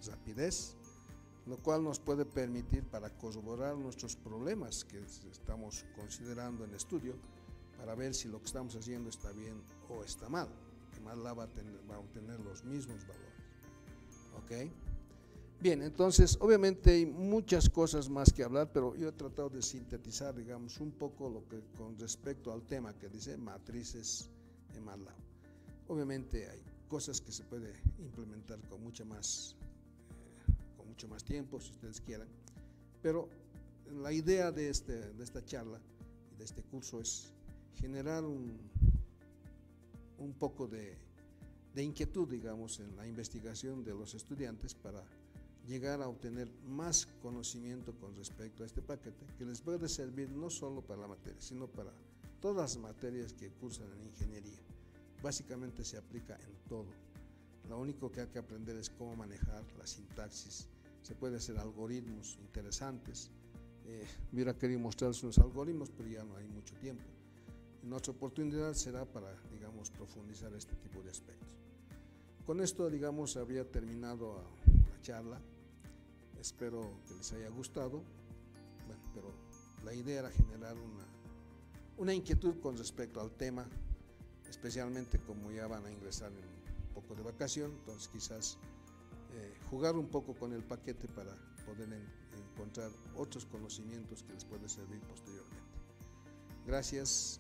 Speaker 1: rapidez, lo cual nos puede permitir para corroborar nuestros problemas que estamos considerando en estudio, para ver si lo que estamos haciendo está bien o está mal. MATLAB va a obtener los mismos valores. ¿Ok? Bien, entonces obviamente hay muchas cosas más que hablar, pero yo he tratado de sintetizar, digamos, un poco lo que con respecto al tema que dice matrices en MATLAB. Obviamente hay cosas que se puede implementar con mucho más tiempo, si ustedes quieran, pero la idea de esta charla y de este curso es generar un poco de inquietud, digamos, en la investigación de los estudiantes para llegar a obtener más conocimiento con respecto a este paquete, que les puede servir no solo para la materia, sino para todas las materias que cursan en ingeniería. Básicamente se aplica en todo. Lo único que hay que aprender es cómo manejar la sintaxis. Se puede hacer algoritmos interesantes. Hubiera querido mostrarles unos algoritmos, pero ya no hay mucho tiempo. En otra oportunidad será para, digamos, profundizar este tipo de aspectos. Con esto, digamos, habría terminado la charla. Espero que les haya gustado. Bueno, pero la idea era generar una inquietud con respecto al tema, especialmente como ya van a ingresar en un poco de vacación, entonces quizás jugar un poco con el paquete para poder encontrar otros conocimientos que les puede servir posteriormente. Gracias.